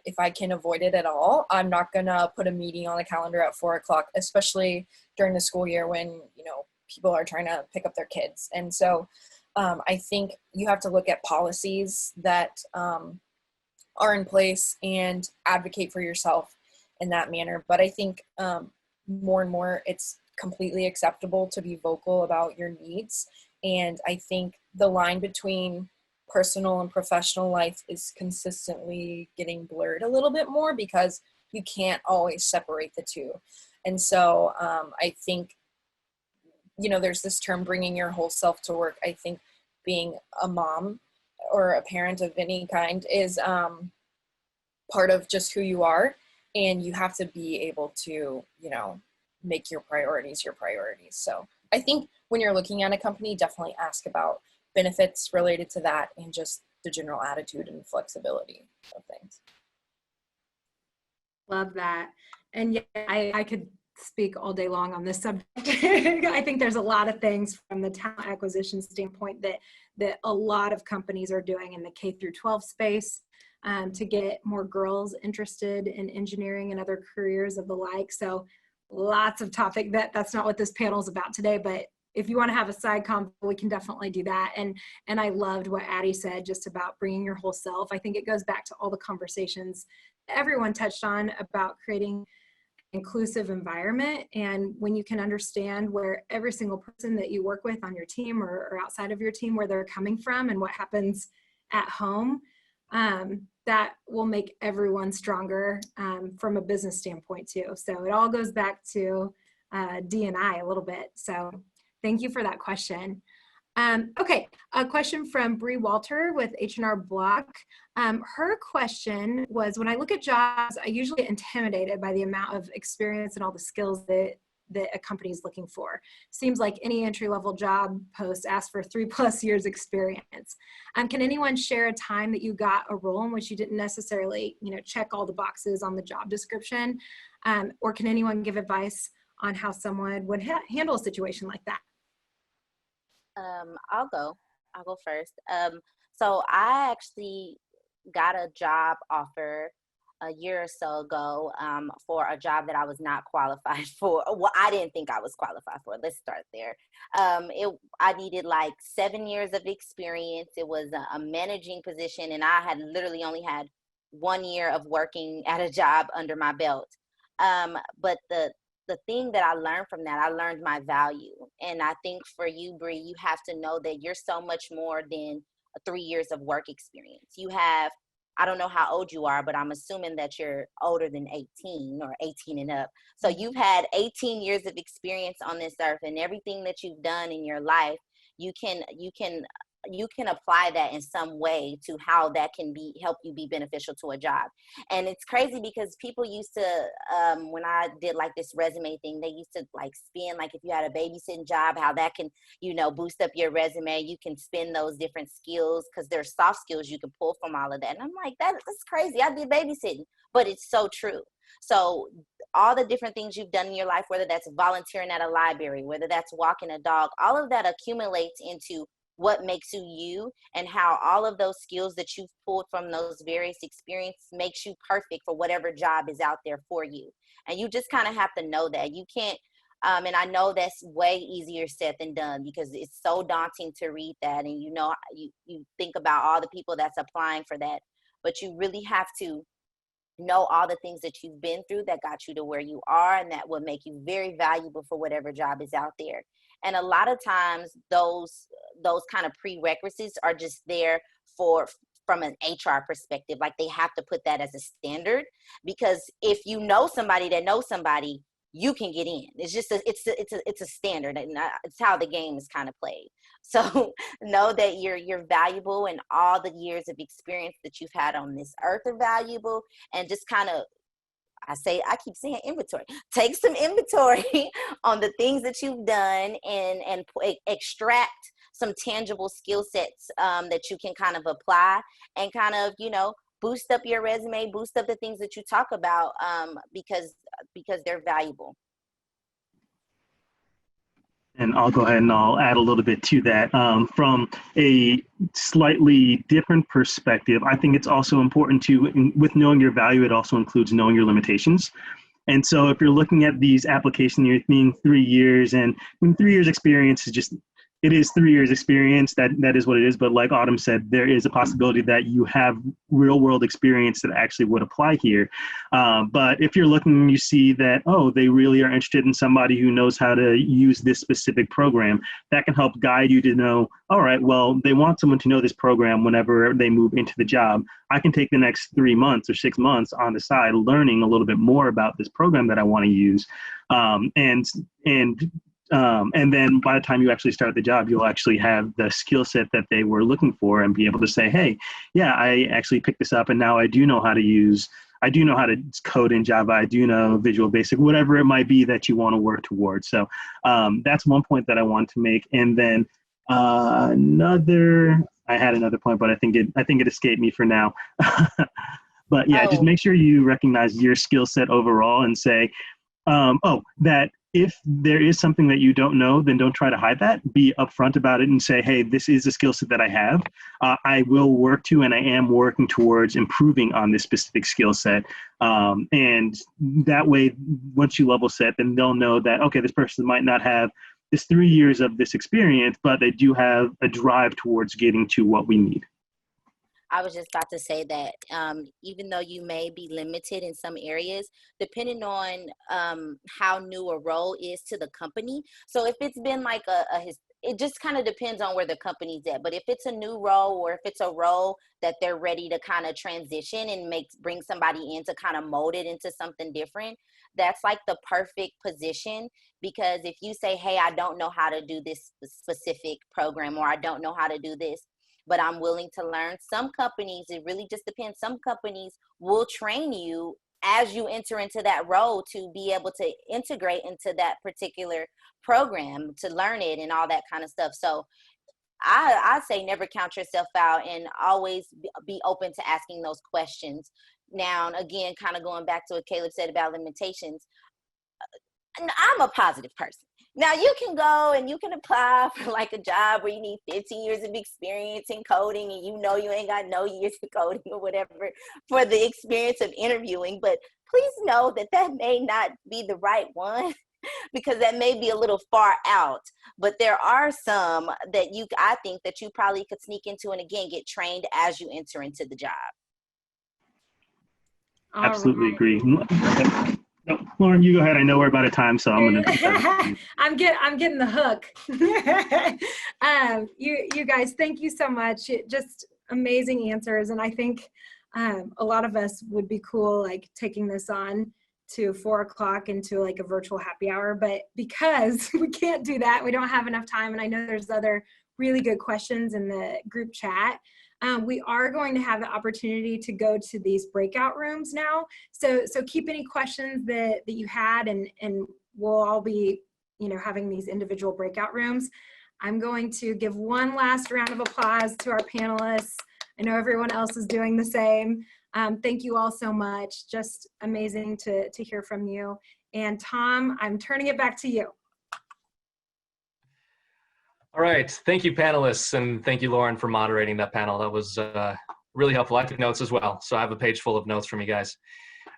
S8: if I can avoid it at all, I'm not gonna put a meeting on the calendar at 4 o'clock, especially during the school year when, you know, people are trying to pick up their kids. And so I think you have to look at policies that are in place and advocate for yourself in that manner. But I think more and more it's completely acceptable to be vocal about your needs. And I think the line between personal and professional life is consistently getting blurred a little bit more because you can't always separate the two. And so I think, you know, there's this term, bringing your whole self to work. I think being a mom or a parent of any kind is part of just who you are. And you have to be able to, you know, make your priorities your priorities. So I think when you're looking at a company, definitely ask about benefits related to that and just the general attitude and flexibility of things.
S4: Love that. And yeah, I could speak all day long on this subject. I think there's a lot of things from the talent acquisition standpoint that a lot of companies are doing in the K through 12 space to get more girls interested in engineering and other careers of the like. So lots of topic that's not what this panel is about today, but if you want to have a side convo, we can definitely do that. And I loved what Addie said just about bringing your whole self. I think it goes back to all the conversations everyone touched on about creating inclusive environment. And when you can understand where every single person that you work with on your team or outside of your team, where they're coming from and what happens at home, that will make everyone stronger from a business standpoint too. So it all goes back to D&I a little bit. So thank you for that question. Okay, a question from Bree Walter with H&R Block. Her question was, when I look at jobs, I usually get intimidated by the amount of experience and all the skills that a company is looking for. Seems like any entry-level job post asks for 3+ years experience. Can anyone share a time that you got a role in which you didn't necessarily, you know, check all the boxes on the job description? Or can anyone give advice on how someone would handle a situation like that?
S6: I'll go first. So I actually got a job offer a year or so ago for a job that I was not qualified for. Well, I didn't think I was qualified for. Let's start there. I needed like 7 years of experience. It was a managing position, and I had literally only had 1 year of working at a job under my belt. But the thing that I learned from that, I learned my value. And I think for you, Bree, you have to know that you're so much more than 3 years of work experience. You have, I don't know how old you are, but I'm assuming that you're older than 18 or 18 and up. So you've had 18 years of experience on this earth, and everything that you've done in your life, you can apply that in some way to how that can help you be beneficial to a job. And it's crazy because people used to, when I did like this resume thing, they used to like spin, like if you had a babysitting job, how that can, you know, boost up your resume. You can spin those different skills because there's soft skills you can pull from all of that. And I'm like, that's crazy. I did babysitting, but it's so true. So all the different things you've done in your life, whether that's volunteering at a library, whether that's walking a dog, all of that accumulates into what makes you you, and how all of those skills that you've pulled from those various experiences makes you perfect for whatever job is out there for you. And you just kind of have to know that. You can't, and I know that's way easier said than done, because it's so daunting to read that. And you think about all the people that's applying for that, but you really have to know all the things that you've been through that got you to where you are, and that will make you very valuable for whatever job is out there. And a lot of times those kind of prerequisites are just there from an HR perspective. Like, they have to put that as a standard, because if you know somebody that knows somebody, you can get in. It's just it's a standard, and it's how the game is kind of played. So know that you're valuable, and all the years of experience that you've had on this earth are valuable. And just kind of, I keep saying inventory. Take some inventory on the things that you've done, and extract some tangible skill sets that you can kind of apply, and kind of, boost up your resume, boost up the things that you talk about, because they're valuable.
S7: And I'll go ahead and I'll add a little bit to that. From a slightly different perspective, I think it's also important with knowing your value, it also includes knowing your limitations. And so if you're looking at these applications, you're thinking 3 years, and 3 years experience is just, it is 3 years experience, that is what it is. But like Autumn said, there is a possibility that you have real world experience that actually would apply here. But if you're looking and you see that, oh, they really are interested in somebody who knows how to use this specific program, that can help guide you to know, all right, well, they want someone to know this program whenever they move into the job. I can take the next 3 months or 6 months on the side learning a little bit more about this program that I want to use. And then by the time you actually start the job, you'll actually have the skill set that they were looking for, and be able to say, hey, yeah, I actually picked this up, and now I do know how to code in Java. I do know Visual Basic, whatever it might be that you want to work towards. So that's one point that I want to make. And then I had another point, but I think it escaped me for now. But yeah, just make sure you recognize your skill set overall, and say, that if there is something that you don't know, then don't try to hide that. Be upfront about it and say, hey, this is a skill set that I have. I will work to, and I am working towards improving on this specific skill set. And that way, once you level set, then they'll know that, okay, this person might not have this 3 years of this experience, but they do have a drive towards getting to what we need.
S6: I was just about to say that even though you may be limited in some areas, depending on how new a role is to the company. So if it's been like it just kind of depends on where the company's at. But if it's a new role, or if it's a role that they're ready to kind of transition and bring somebody in to kind of mold it into something different, that's like the perfect position. Because if you say, hey, I don't know how to do this specific program, or I don't know how to do this, but I'm willing to learn. Some companies, it really just depends. Some companies will train you as you enter into that role to be able to integrate into that particular program, to learn it and all that kind of stuff. So I say never count yourself out, and always be open to asking those questions. Now, again, kind of going back to what Caleb said about limitations, I'm a positive person. Now, you can go and you can apply for like a job where you need 15 years of experience in coding, and you ain't got no years of coding or whatever for the experience of interviewing. But please know that may not be the right one, because that may be a little far out. But there are some that I think that you probably could sneak into, and again, get trained as you enter into the job.
S7: Absolutely agree. No, Lauren, you go ahead. I know we're about of time, so I'm gonna.
S4: I'm getting the hook. You guys, thank you so much. Just amazing answers, and I think a lot of us would be cool like taking this on to 4 o'clock into like a virtual happy hour, but because we can't do that, we don't have enough time. And I know there's other really good questions in the group chat. We are going to have the opportunity to go to these breakout rooms now. So keep any questions that you had, and we'll all be, having these individual breakout rooms. I'm going to give one last round of applause to our panelists. I know everyone else is doing the same. Thank you all so much. Just amazing to hear from you. And Tom, I'm turning it back to you.
S1: All right, thank you panelists, and thank you Lauren for moderating that panel. That was really helpful. I took notes as well, so I have a page full of notes from you guys.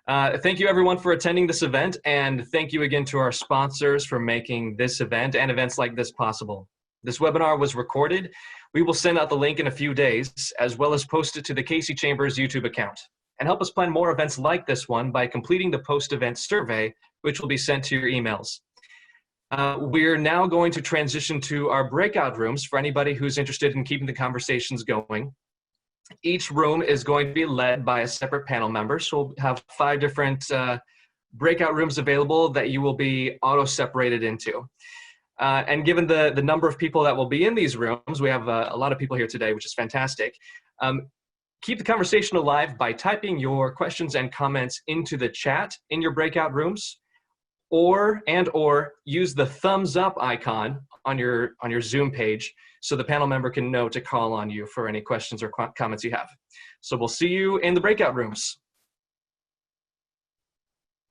S1: Thank you everyone for attending this event, and thank you again to our sponsors for making this event and events like this possible. This webinar was recorded. We will send out the link in a few days, as well as post it to the KC Chambers YouTube account. And help us plan more events like this one by completing the post-event survey, which will be sent to your emails. We're now going to transition to our breakout rooms for anybody who's interested in keeping the conversations going. Each room is going to be led by a separate panel member, so we'll have 5 different breakout rooms available that you will be auto-separated into. And given the number of people that will be in these rooms, we have a lot of people here today, which is fantastic. Keep the conversation alive by typing your questions and comments into the chat in your breakout rooms, or use the thumbs up icon on your Zoom page so the panel member can know to call on you for any questions or comments you have. So we'll see you in the breakout rooms.